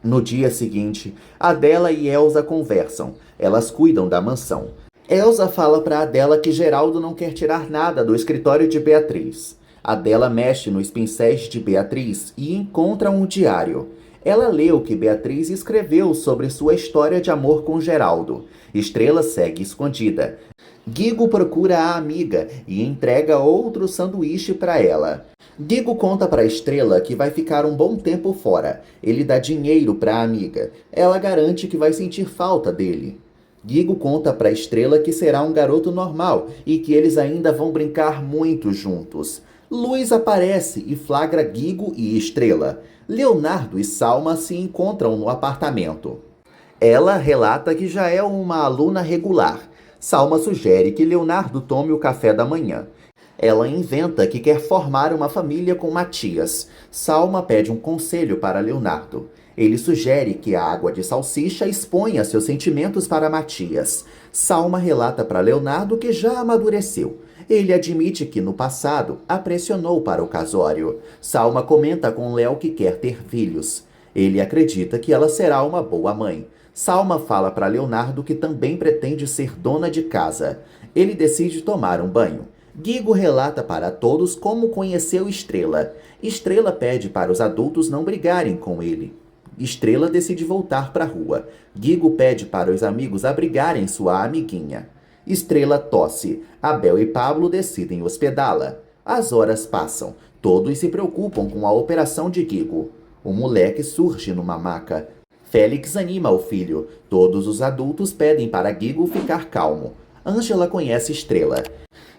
No dia seguinte, Adela e Elsa conversam. Elas cuidam da mansão. Elsa fala para Adela que Geraldo não quer tirar nada do escritório de Beatriz. Adela mexe nos pincéis de Beatriz e encontra um diário. Ela lê o que Beatriz escreveu sobre sua história de amor com Geraldo. Estrela segue escondida. Guigo procura a amiga e entrega outro sanduíche para ela. Guigo conta para Estrela que vai ficar um bom tempo fora. Ele dá dinheiro para a amiga. Ela garante que vai sentir falta dele. Guigo conta para Estrela que será um garoto normal e que eles ainda vão brincar muito juntos. Luz aparece e flagra Guigo e Estrela. Leonardo e Salma se encontram no apartamento. Ela relata que já é uma aluna regular. Salma sugere que Leonardo tome o café da manhã. Ela inventa que quer formar uma família com Matias. Salma pede um conselho para Leonardo. Ele sugere que a água de salsicha exponha seus sentimentos para Matias. Salma relata para Leonardo que já amadureceu. Ele admite que no passado a pressionou para o casório. Salma comenta com Léo que quer ter filhos. Ele acredita que ela será uma boa mãe. Salma fala para Leonardo que também pretende ser dona de casa. Ele decide tomar um banho. Guigo relata para todos como conheceu Estrela. Estrela pede para os adultos não brigarem com ele. Estrela decide voltar para a rua. Guigo pede para os amigos abrigarem sua amiguinha. Estrela tosse. Abel e Pablo decidem hospedá-la. As horas passam. Todos se preocupam com a operação de Guigo. O moleque surge numa maca. Félix anima o filho. Todos os adultos pedem para Guigo ficar calmo. Angela conhece Estrela.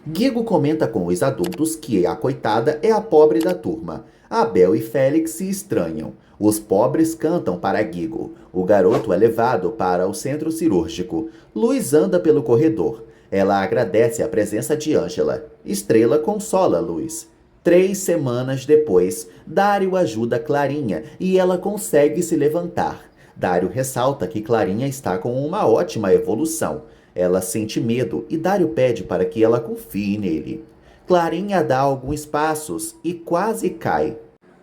Guigo comenta com os adultos que a coitada é a pobre da turma. Abel e Félix se estranham. Os pobres cantam para Guigo. O garoto é levado para o centro cirúrgico. Luz anda pelo corredor. Ela agradece a presença de Angela. Estrela consola Luz. 3 semanas depois, Dário ajuda Clarinha e ela consegue se levantar. Dário ressalta que Clarinha está com uma ótima evolução. Ela sente medo e Dário pede para que ela confie nele. Clarinha dá alguns passos e quase cai.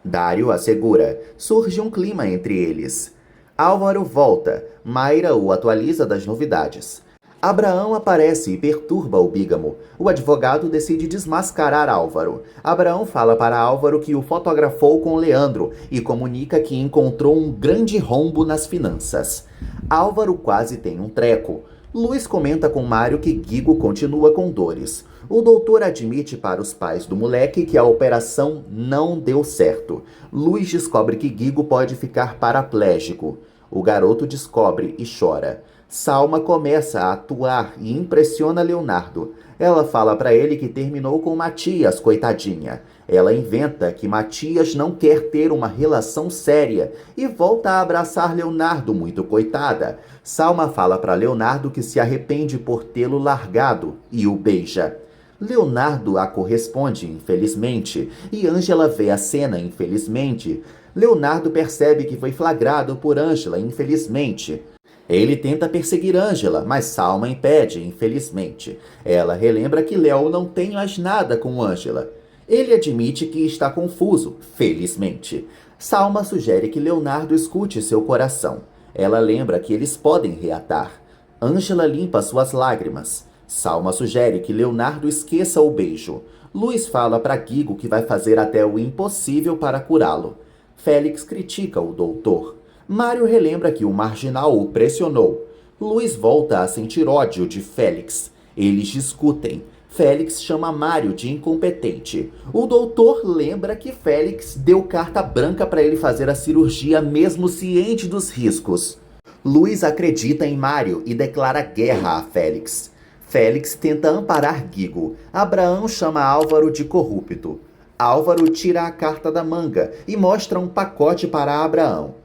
Dário assegura. Surge um clima entre eles. Álvaro volta. Mayra o atualiza das novidades. Abraão aparece e perturba o bígamo. O advogado decide desmascarar Álvaro. Abraão fala para Álvaro que o fotografou com Leandro e comunica que encontrou um grande rombo nas finanças. Álvaro quase tem um treco. Luz comenta com Mário que Guigo continua com dores. O doutor admite para os pais do moleque que a operação não deu certo. Luz descobre que Guigo pode ficar paraplégico. O garoto descobre e chora. Salma começa a atuar e impressiona Leonardo. Ela fala para ele que terminou com Matias, coitadinha. Ela inventa que Matias não quer ter uma relação séria e volta a abraçar Leonardo, muito coitada. Salma fala para Leonardo que se arrepende por tê-lo largado e o beija. Leonardo a corresponde, infelizmente, e Angela vê a cena, infelizmente. Leonardo percebe que foi flagrado por Angela, infelizmente. Ele tenta perseguir Angela, mas Salma impede, infelizmente. Ela relembra que Léo não tem mais nada com Angela. Ele admite que está confuso, felizmente. Salma sugere que Leonardo escute seu coração. Ela lembra que eles podem reatar. Angela limpa suas lágrimas. Salma sugere que Leonardo esqueça o beijo. Luz fala para Guigo que vai fazer até o impossível para curá-lo. Félix critica o doutor. Mário relembra que o marginal o pressionou. Luiz volta a sentir ódio de Félix. Eles discutem. Félix chama Mário de incompetente. O doutor lembra que Félix deu carta branca para ele fazer a cirurgia mesmo ciente dos riscos. Luiz acredita em Mário e declara guerra a Félix. Félix tenta amparar Guigo. Abraão chama Álvaro de corrupto. Álvaro tira a carta da manga e mostra um pacote para Abraão.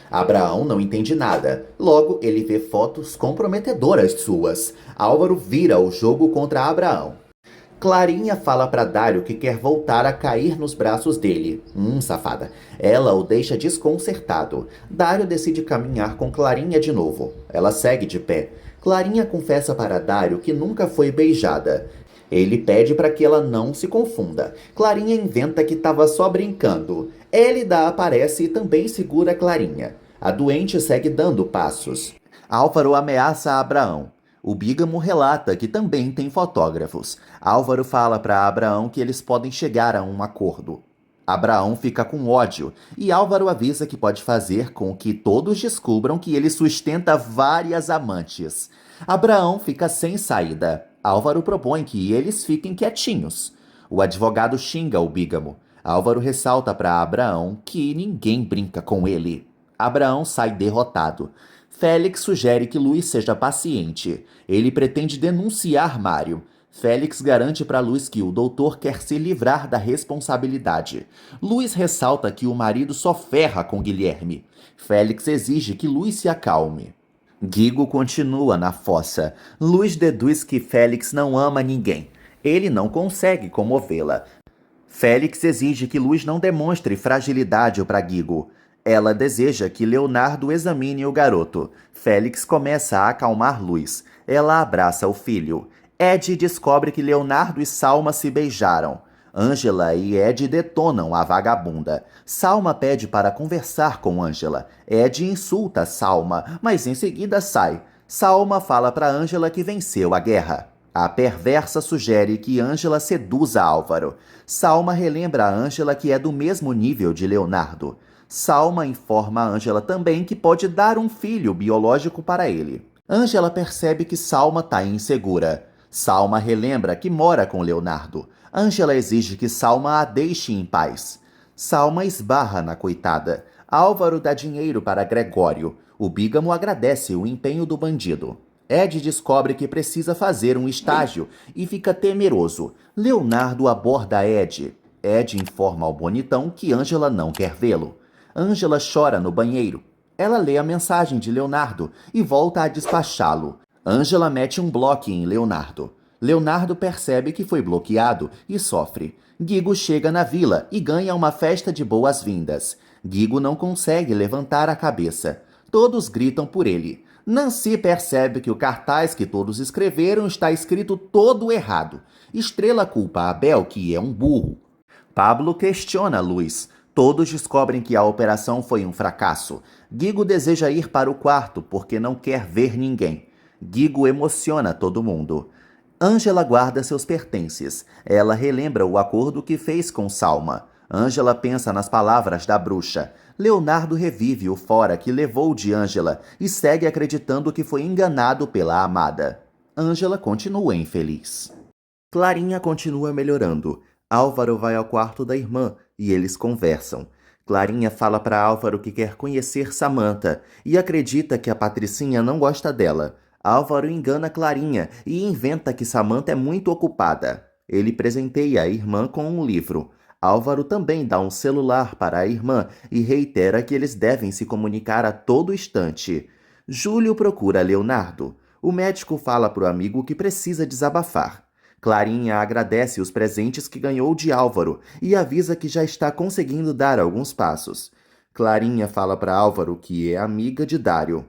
Abraão não entende nada. Logo, ele vê fotos comprometedoras suas. Álvaro vira o jogo contra Abraão. Clarinha fala para Dário que quer voltar a cair nos braços dele. Safada. Ela o deixa desconcertado. Dário decide caminhar com Clarinha de novo. Ela segue de pé. Clarinha confessa para Dário que nunca foi beijada. Ele pede para que ela não se confunda. Clarinha inventa que estava só brincando. Hélida aparece e também segura Clarinha. A doente segue dando passos. Álvaro ameaça Abraão. O Bígamo relata que também tem fotógrafos. Álvaro fala para Abraão que eles podem chegar a um acordo. Abraão fica com ódio e Álvaro avisa que pode fazer com que todos descubram que ele sustenta várias amantes. Abraão fica sem saída. Álvaro propõe que eles fiquem quietinhos. O advogado xinga o Bígamo. Álvaro ressalta para Abraão que ninguém brinca com ele. Abraão sai derrotado. Félix sugere que Luiz seja paciente. Ele pretende denunciar Mário. Félix garante para Luiz que o doutor quer se livrar da responsabilidade. Luiz ressalta que o marido só ferra com Guilherme. Félix exige que Luiz se acalme. Guigo continua na fossa. Luiz deduz que Félix não ama ninguém. Ele não consegue comovê-la. Félix exige que Luiz não demonstre fragilidade para Guigo. Ela deseja que Leonardo examine o garoto. Félix começa a acalmar Luiz. Ela abraça o filho. Ed descobre que Leonardo e Salma se beijaram. Ângela e Ed detonam a vagabunda. Salma pede para conversar com Ângela. Ed insulta Salma, mas em seguida sai. Salma fala para Ângela que venceu a guerra. A perversa sugere que Ângela seduza Álvaro. Salma relembra a Ângela que é do mesmo nível de Leonardo. Salma informa a Ângela também que pode dar um filho biológico para ele. Ângela percebe que Salma está insegura. Salma relembra que mora com Leonardo. Ângela exige que Salma a deixe em paz. Salma esbarra na coitada. Álvaro dá dinheiro para Gregório. O Bígamo agradece o empenho do bandido. Ed descobre que precisa fazer um estágio e fica temeroso. Leonardo aborda Ed. Ed informa ao bonitão que Ângela não quer vê-lo. Ângela chora no banheiro. Ela lê a mensagem de Leonardo e volta a despachá-lo. Ângela mete um bloco em Leonardo. Leonardo percebe que foi bloqueado e sofre. Guigo chega na vila e ganha uma festa de boas-vindas. Guigo não consegue levantar a cabeça. Todos gritam por ele. Nancy percebe que o cartaz que todos escreveram está escrito todo errado. Estrela culpa Abel, que é um burro. Pablo questiona Luiz. Todos descobrem que a operação foi um fracasso. Guigo deseja ir para o quarto porque não quer ver ninguém. Guigo emociona todo mundo. Ângela guarda seus pertences. Ela relembra o acordo que fez com Salma. Ângela pensa nas palavras da bruxa. Leonardo revive o fora que levou de Ângela e segue acreditando que foi enganado pela amada. Ângela continua infeliz. Clarinha continua melhorando. Álvaro vai ao quarto da irmã e eles conversam. Clarinha fala para Álvaro que quer conhecer Samantha e acredita que a Patricinha não gosta dela. Álvaro engana Clarinha e inventa que Samantha é muito ocupada. Ele presenteia a irmã com um livro. Álvaro também dá um celular para a irmã e reitera que eles devem se comunicar a todo instante. Júlio procura Leonardo. O médico fala para o amigo que precisa desabafar. Clarinha agradece os presentes que ganhou de Álvaro e avisa que já está conseguindo dar alguns passos. Clarinha fala para Álvaro que é amiga de Dário.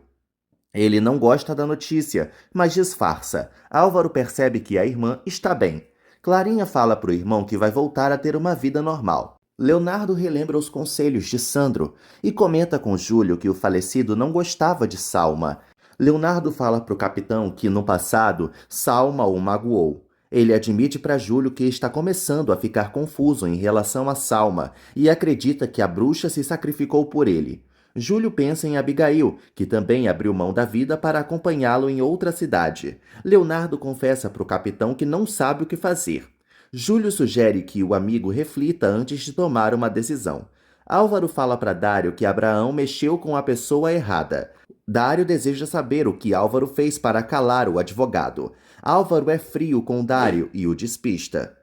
Ele não gosta da notícia, mas disfarça. Álvaro percebe que a irmã está bem. Clarinha fala para o irmão que vai voltar a ter uma vida normal. Leonardo relembra os conselhos de Sandro e comenta com Júlio que o falecido não gostava de Salma. Leonardo fala para o capitão que, no passado, Salma o magoou. Ele admite para Júlio que está começando a ficar confuso em relação a Salma e acredita que a bruxa se sacrificou por ele. Júlio pensa em Abigail, que também abriu mão da vida para acompanhá-lo em outra cidade. Leonardo confessa para o capitão que não sabe o que fazer. Júlio sugere que o amigo reflita antes de tomar uma decisão. Álvaro fala para Dário que Abraão mexeu com a pessoa errada. Dário deseja saber o que Álvaro fez para calar o advogado. Álvaro é frio com Dário e o despista.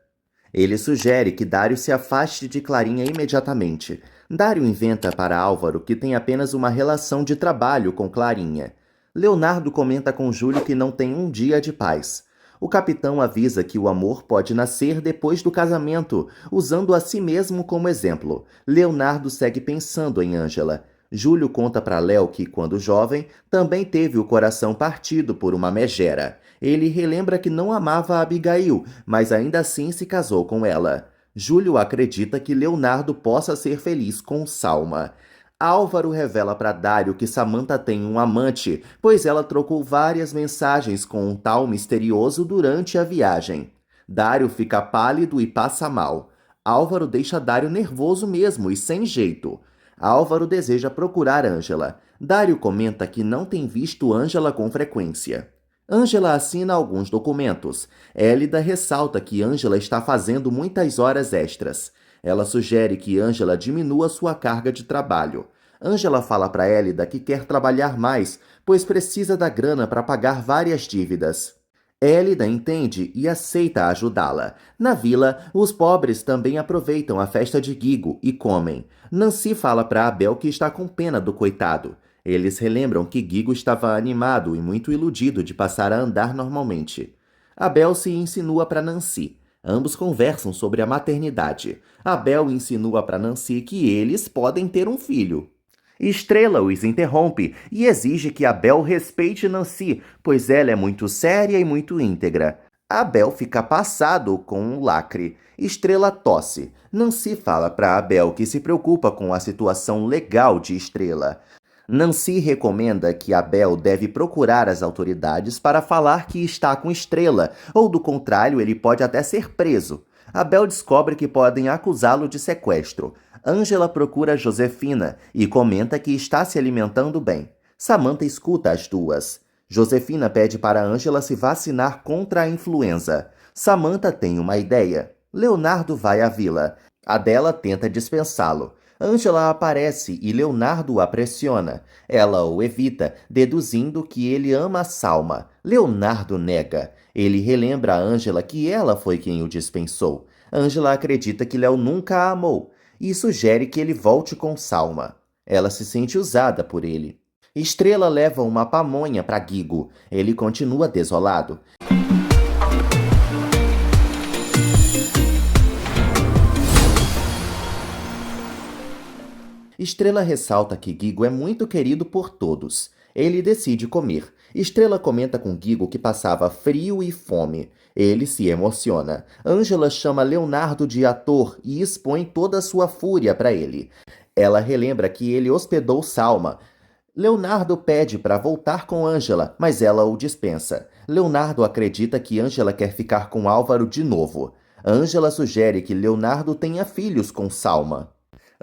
Ele sugere que Dário se afaste de Clarinha imediatamente. Dário inventa para Álvaro que tem apenas uma relação de trabalho com Clarinha. Leonardo comenta com Júlio que não tem um dia de paz. O capitão avisa que o amor pode nascer depois do casamento, usando a si mesmo como exemplo. Leonardo segue pensando em Ângela. Júlio conta para Léo que, quando jovem, também teve o coração partido por uma megera. Ele relembra que não amava a Abigail, mas ainda assim se casou com ela. Júlio acredita que Leonardo possa ser feliz com Salma. Álvaro revela para Dário que Samantha tem um amante, pois ela trocou várias mensagens com um tal misterioso durante a viagem. Dário fica pálido e passa mal. Álvaro deixa Dário nervoso mesmo e sem jeito. Álvaro deseja procurar Ângela. Dário comenta que não tem visto Ângela com frequência. Ângela assina alguns documentos. Élida ressalta que Ângela está fazendo muitas horas extras. Ela sugere que Ângela diminua sua carga de trabalho. Ângela fala para Élida que quer trabalhar mais, pois precisa da grana para pagar várias dívidas. Élida entende e aceita ajudá-la. Na vila, os pobres também aproveitam a festa de Guigo e comem. Nancy fala para Abel que está com pena do coitado. Eles relembram que Guigo estava animado e muito iludido de passar a andar normalmente. Abel se insinua para Nancy. Ambos conversam sobre a maternidade. Abel insinua para Nancy que eles podem ter um filho. Estrela os interrompe e exige que Abel respeite Nancy, pois ela é muito séria e muito íntegra. Abel fica passado com o lacre. Estrela tosse. Nancy fala para Abel que se preocupa com a situação legal de Estrela. Nancy recomenda que Abel deve procurar as autoridades para falar que está com Estrela, ou do contrário, ele pode até ser preso. Abel descobre que podem acusá-lo de sequestro. Ângela procura Josefina e comenta que está se alimentando bem. Samantha escuta as duas. Josefina pede para Ângela se vacinar contra a influenza. Samantha tem uma ideia. Leonardo vai à vila. Adela tenta dispensá-lo. Ângela aparece e Leonardo a pressiona. Ela o evita, deduzindo que ele ama Salma. Leonardo nega. Ele relembra a Ângela que ela foi quem o dispensou. Ângela acredita que Léo nunca a amou e sugere que ele volte com Salma. Ela se sente usada por ele. Estrela leva uma pamonha para Guigo. Ele continua desolado. Estrela ressalta que Guigo é muito querido por todos. Ele decide comer. Estrela comenta com Guigo que passava frio e fome. Ele se emociona. Ângela chama Leonardo de ator e expõe toda a sua fúria para ele. Ela relembra que ele hospedou Salma. Leonardo pede para voltar com Ângela, mas ela o dispensa. Leonardo acredita que Ângela quer ficar com Álvaro de novo. Ângela sugere que Leonardo tenha filhos com Salma.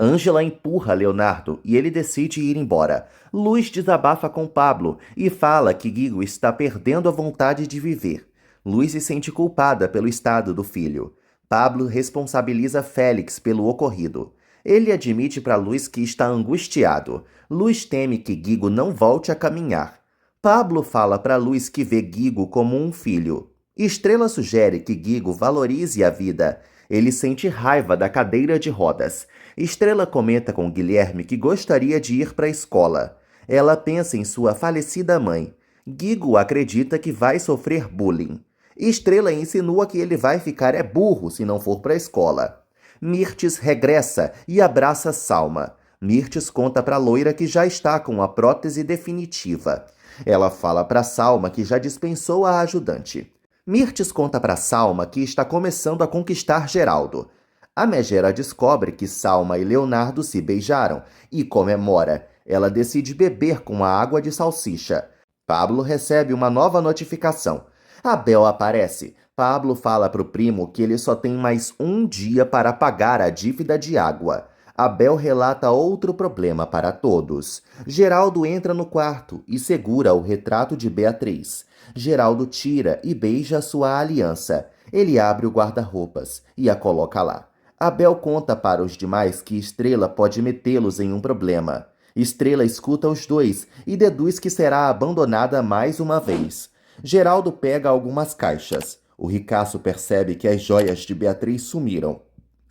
Ângela empurra Leonardo e ele decide ir embora. Luz desabafa com Pablo e fala que Guigo está perdendo a vontade de viver. Luz se sente culpada pelo estado do filho. Pablo responsabiliza Félix pelo ocorrido. Ele admite para Luz que está angustiado. Luz teme que Guigo não volte a caminhar. Pablo fala para Luz que vê Guigo como um filho. Estrela sugere que Guigo valorize a vida. Ele sente raiva da cadeira de rodas. Estrela comenta com Guilherme que gostaria de ir para a escola. Ela pensa em sua falecida mãe. Guigo acredita que vai sofrer bullying. Estrela insinua que ele vai ficar burro se não for para a escola. Mirtes regressa e abraça Salma. Mirtes conta para a loira que já está com a prótese definitiva. Ela fala para Salma que já dispensou a ajudante. Mirtes conta para Salma que está começando a conquistar Geraldo. A megera descobre que Salma e Leonardo se beijaram e comemora. Ela decide beber com a água de salsicha. Pablo recebe uma nova notificação. Abel aparece. Pablo fala para o primo que ele só tem mais um dia para pagar a dívida de água. Abel relata outro problema para todos. Geraldo entra no quarto e segura o retrato de Beatriz. Geraldo tira e beija sua aliança. Ele abre o guarda-roupas e a coloca lá. Abel conta para os demais que Estrela pode metê-los em um problema. Estrela escuta os dois e deduz que será abandonada mais uma vez. Geraldo pega algumas caixas. O ricaço percebe que as joias de Beatriz sumiram.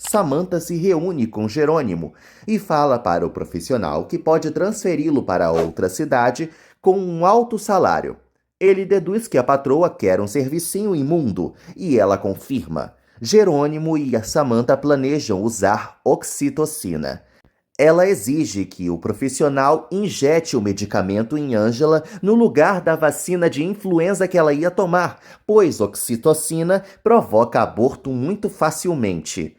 Samantha se reúne com Jerônimo e fala para o profissional que pode transferi-lo para outra cidade com um alto salário. Ele deduz que a patroa quer um servicinho imundo e ela confirma. Jerônimo e a Samantha planejam usar oxitocina. Ela exige que o profissional injete o medicamento em Ângela no lugar da vacina de influenza que ela ia tomar, pois oxitocina provoca aborto muito facilmente.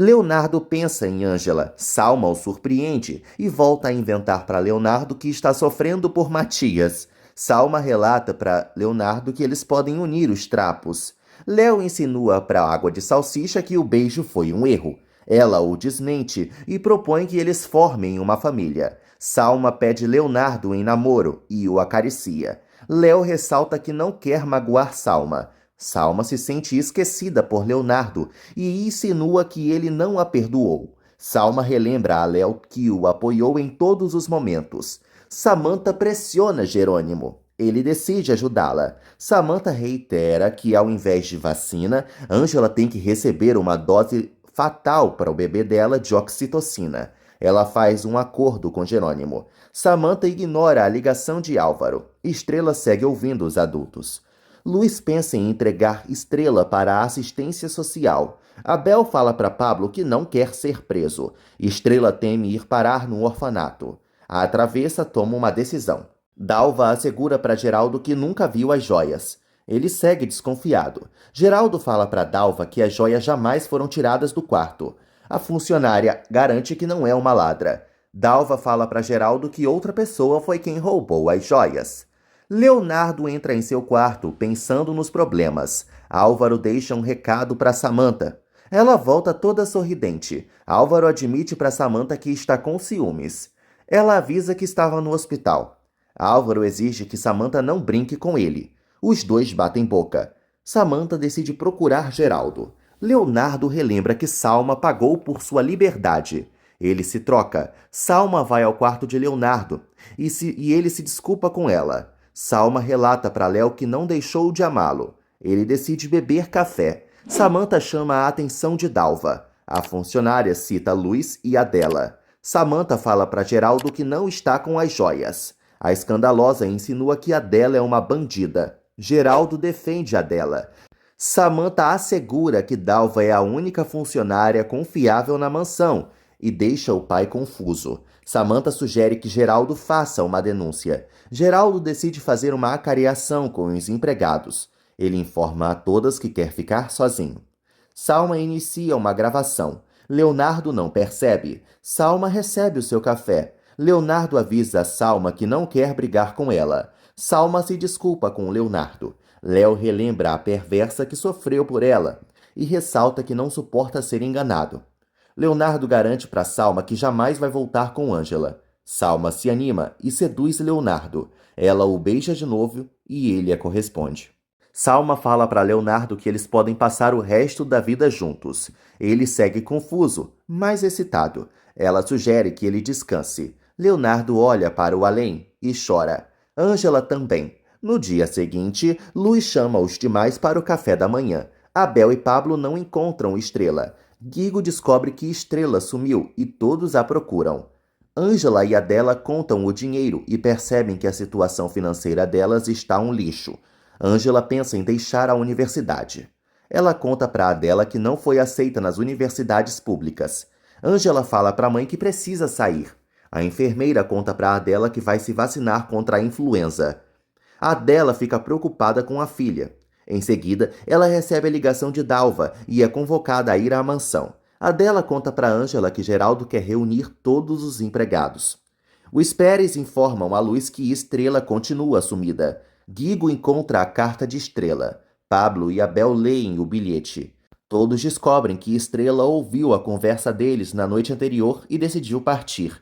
Leonardo pensa em Ângela, Salma o surpreende e volta a inventar para Leonardo que está sofrendo por Matias. Salma relata para Leonardo que eles podem unir os trapos. Léo insinua para Água de Salsicha que o beijo foi um erro. Ela o desmente e propõe que eles formem uma família. Salma pede Leonardo em namoro e o acaricia. Léo ressalta que não quer magoar Salma. Salma se sente esquecida por Leonardo e insinua que ele não a perdoou. Salma relembra a Léo que o apoiou em todos os momentos. Samantha pressiona Jerônimo. Ele decide ajudá-la. Samantha reitera que, ao invés de vacina, Ângela tem que receber uma dose fatal para o bebê dela de oxitocina. Ela faz um acordo com Jerônimo. Samantha ignora a ligação de Álvaro. Estrela segue ouvindo os adultos. Luiz pensa em entregar Estrela para a assistência social. Abel fala para Pablo que não quer ser preso. Estrela teme ir parar no orfanato. A travessa toma uma decisão. Dalva assegura para Geraldo que nunca viu as joias. Ele segue desconfiado. Geraldo fala para Dalva que as joias jamais foram tiradas do quarto. A funcionária garante que não é uma ladra. Dalva fala para Geraldo que outra pessoa foi quem roubou as joias. Leonardo entra em seu quarto, pensando nos problemas. Álvaro deixa um recado para Samantha. Ela volta toda sorridente. Álvaro admite para Samantha que está com ciúmes. Ela avisa que estava no hospital. Álvaro exige que Samantha não brinque com ele. Os dois batem boca. Samantha decide procurar Geraldo. Leonardo relembra que Salma pagou por sua liberdade. Ele se troca. Salma vai ao quarto de Leonardo e ele se desculpa com ela. Salma relata para Léo que não deixou de amá-lo. Ele decide beber café. Samantha chama a atenção de Dalva. A funcionária cita Luiz e Adela. Samantha fala para Geraldo que não está com as joias. A escandalosa insinua que Adela é uma bandida. Geraldo defende Adela. Samantha assegura que Dalva é a única funcionária confiável na mansão e deixa o pai confuso. Samantha sugere que Geraldo faça uma denúncia. Geraldo decide fazer uma acariação com os empregados. Ele informa a todas que quer ficar sozinho. Salma inicia uma gravação. Leonardo não percebe. Salma recebe o seu café. Leonardo avisa a Salma que não quer brigar com ela. Salma se desculpa com Leonardo. Léo relembra a perversa que sofreu por ela e ressalta que não suporta ser enganado. Leonardo garante para Salma que jamais vai voltar com Ângela. Salma se anima e seduz Leonardo. Ela o beija de novo e ele a corresponde. Salma fala para Leonardo que eles podem passar o resto da vida juntos. Ele segue confuso, mas excitado. Ela sugere que ele descanse. Leonardo olha para o além e chora. Ângela também. No dia seguinte, Luiz chama os demais para o café da manhã. Abel e Pablo não encontram Estrela. Guigo descobre que Estrela sumiu e todos a procuram. Ângela e Adela contam o dinheiro e percebem que a situação financeira delas está um lixo. Ângela pensa em deixar a universidade. Ela conta para Adela que não foi aceita nas universidades públicas. Ângela fala para a mãe que precisa sair. A enfermeira conta para Adela que vai se vacinar contra a influenza. Adela fica preocupada com a filha. Em seguida, ela recebe a ligação de Dalva e é convocada a ir à mansão. Adela conta para Ângela que Geraldo quer reunir todos os empregados. Os Pérez informam a Luz que Estrela continua sumida. Guigo encontra a carta de Estrela. Pablo e Abel leem o bilhete. Todos descobrem que Estrela ouviu a conversa deles na noite anterior e decidiu partir.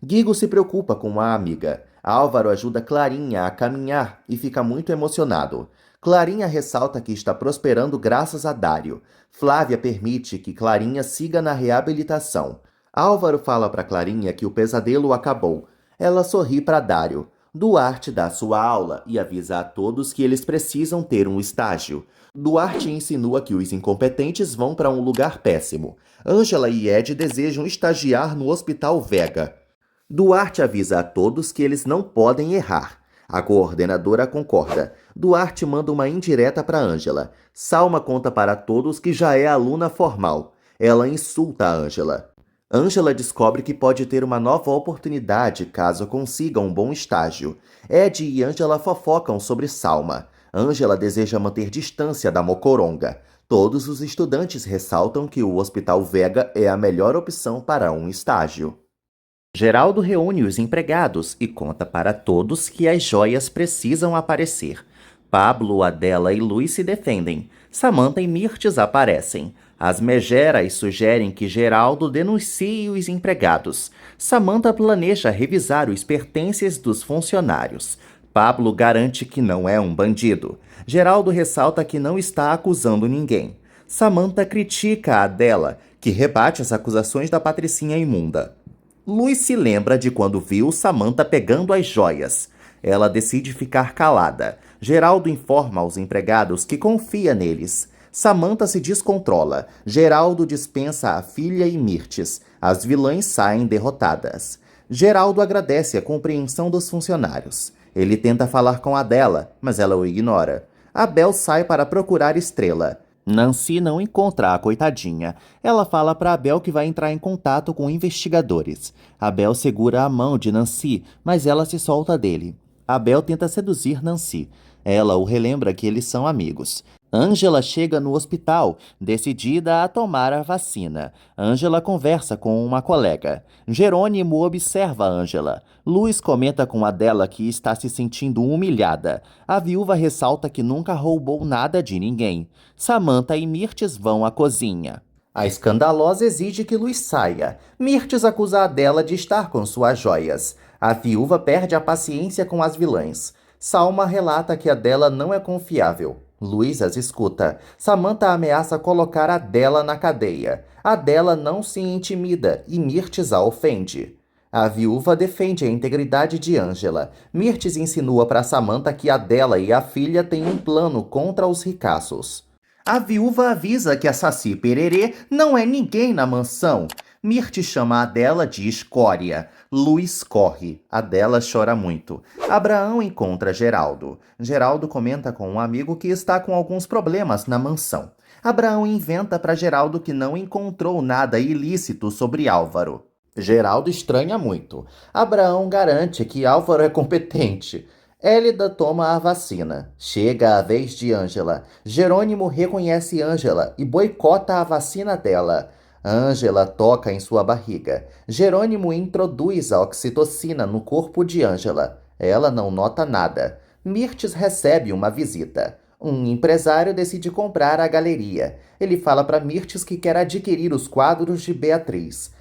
Guigo se preocupa com a amiga. Álvaro ajuda Clarinha a caminhar e fica muito emocionado. Clarinha ressalta que está prosperando graças a Dário. Flávia permite que Clarinha siga na reabilitação. Álvaro fala para Clarinha que o pesadelo acabou. Ela sorri para Dário. Duarte dá sua aula e avisa a todos que eles precisam ter um estágio. Duarte insinua que os incompetentes vão para um lugar péssimo. Ângela e Ed desejam estagiar no Hospital Vega. Duarte avisa a todos que eles não podem errar. A coordenadora concorda. Duarte manda uma indireta para Ângela. Salma conta para todos que já é aluna formal. Ela insulta a Ângela. Ângela descobre que pode ter uma nova oportunidade caso consiga um bom estágio. Ed e Ângela fofocam sobre Salma. Ângela deseja manter distância da Mocoronga. Todos os estudantes ressaltam que o Hospital Vega é a melhor opção para um estágio. Geraldo reúne os empregados e conta para todos que as joias precisam aparecer. Pablo, Adela e Luiz se defendem. Samantha e Mirtes aparecem. As megeras sugerem que Geraldo denuncie os empregados. Samantha planeja revisar os pertences dos funcionários. Pablo garante que não é um bandido. Geraldo ressalta que não está acusando ninguém. Samantha critica a Adela, que rebate as acusações da patricinha imunda. Luiz se lembra de quando viu Samantha pegando as joias. Ela decide ficar calada. Geraldo informa aos empregados que confia neles. Samantha se descontrola. Geraldo dispensa a filha e Mirtes. As vilãs saem derrotadas. Geraldo agradece a compreensão dos funcionários. Ele tenta falar com Adela, mas ela o ignora. Abel sai para procurar Estrela. Nancy não encontra a coitadinha. Ela fala para Abel que vai entrar em contato com investigadores. Abel segura a mão de Nancy, mas ela se solta dele. Abel tenta seduzir Nancy. Ela o relembra que eles são amigos. Ângela chega no hospital, decidida a tomar a vacina. Ângela conversa com uma colega. Jerônimo observa Ângela. Luz comenta com Adela que está se sentindo humilhada. A viúva ressalta que nunca roubou nada de ninguém. Samantha e Mirtes vão à cozinha. A escandalosa exige que Luz saia. Mirtes acusa Adela de estar com suas joias. A viúva perde a paciência com as vilãs. Salma relata que Adela não é confiável. Luiz as escuta. Samantha ameaça colocar Adela na cadeia. Adela não se intimida e Mirtes a ofende. A viúva defende a integridade de Ângela. Mirtes insinua para Samantha que Adela e a filha têm um plano contra os ricaços. A viúva avisa que a Saci Pererê não é ninguém na mansão. Mirtes chama Adela de escória. Luiz corre. Adela chora muito. Abraão encontra Geraldo. Geraldo comenta com um amigo que está com alguns problemas na mansão. Abraão inventa para Geraldo que não encontrou nada ilícito sobre Álvaro. Geraldo estranha muito. Abraão garante que Álvaro é competente. Hélida toma a vacina. Chega a vez de Ângela. Jerônimo reconhece Ângela e boicota a vacina dela. Ângela toca em sua barriga. Jerônimo introduz a oxitocina no corpo de Ângela. Ela não nota nada. Mirtes recebe uma visita. Um empresário decide comprar a galeria. Ele fala para Mirtes que quer adquirir os quadros de Beatriz.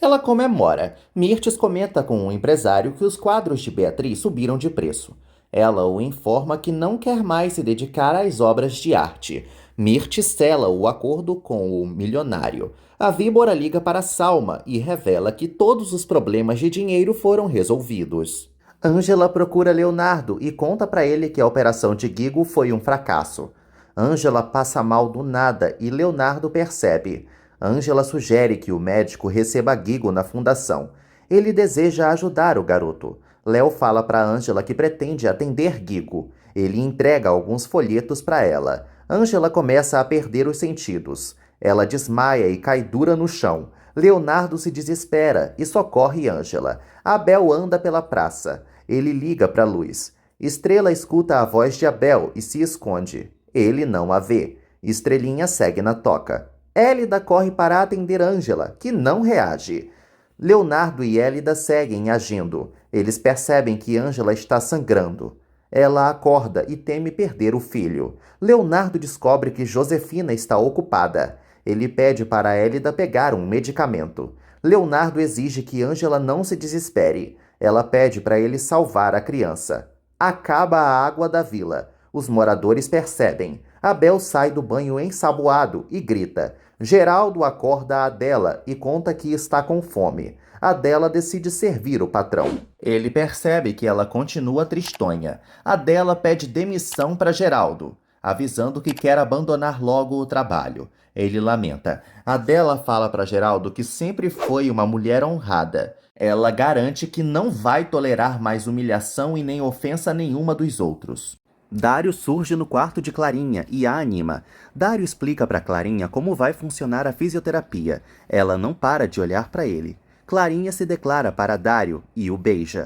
Ela comemora. Mirtes comenta com o empresário que os quadros de Beatriz subiram de preço. Ela o informa que não quer mais se dedicar às obras de arte. Mirtes sela o acordo com o milionário. A víbora liga para Salma e revela que todos os problemas de dinheiro foram resolvidos. Ângela procura Leonardo e conta para ele que a operação de Guigo foi um fracasso. Ângela passa mal do nada e Leonardo percebe. Ângela sugere que o médico receba Guigo na fundação. Ele deseja ajudar o garoto. Léo fala para Ângela que pretende atender Guigo. Ele entrega alguns folhetos para ela. Ângela começa a perder os sentidos. Ela desmaia e cai dura no chão. Leonardo se desespera e socorre Ângela. Abel anda pela praça. Ele liga para Luz. Estrela escuta a voz de Abel e se esconde. Ele não a vê. Estrelinha segue na toca. Hélida corre para atender Ângela, que não reage. Leonardo e Hélida seguem agindo. Eles percebem que Ângela está sangrando. Ela acorda e teme perder o filho. Leonardo descobre que Josefina está ocupada. Ele pede para Hélida pegar um medicamento. Leonardo exige que Ângela não se desespere. Ela pede para ele salvar a criança. Acaba a água da vila. Os moradores percebem. Abel sai do banho ensaboado e grita. Geraldo acorda a Adela e conta que está com fome. Adela decide servir o patrão. Ele percebe que ela continua tristonha. Adela pede demissão para Geraldo, avisando que quer abandonar logo o trabalho. Ele lamenta. Adela fala para Geraldo que sempre foi uma mulher honrada. Ela garante que não vai tolerar mais humilhação e nem ofensa nenhuma dos outros. Dário surge no quarto de Clarinha e a anima. Dário explica para Clarinha como vai funcionar a fisioterapia. Ela não para de olhar para ele. Clarinha se declara para Dário e o beija.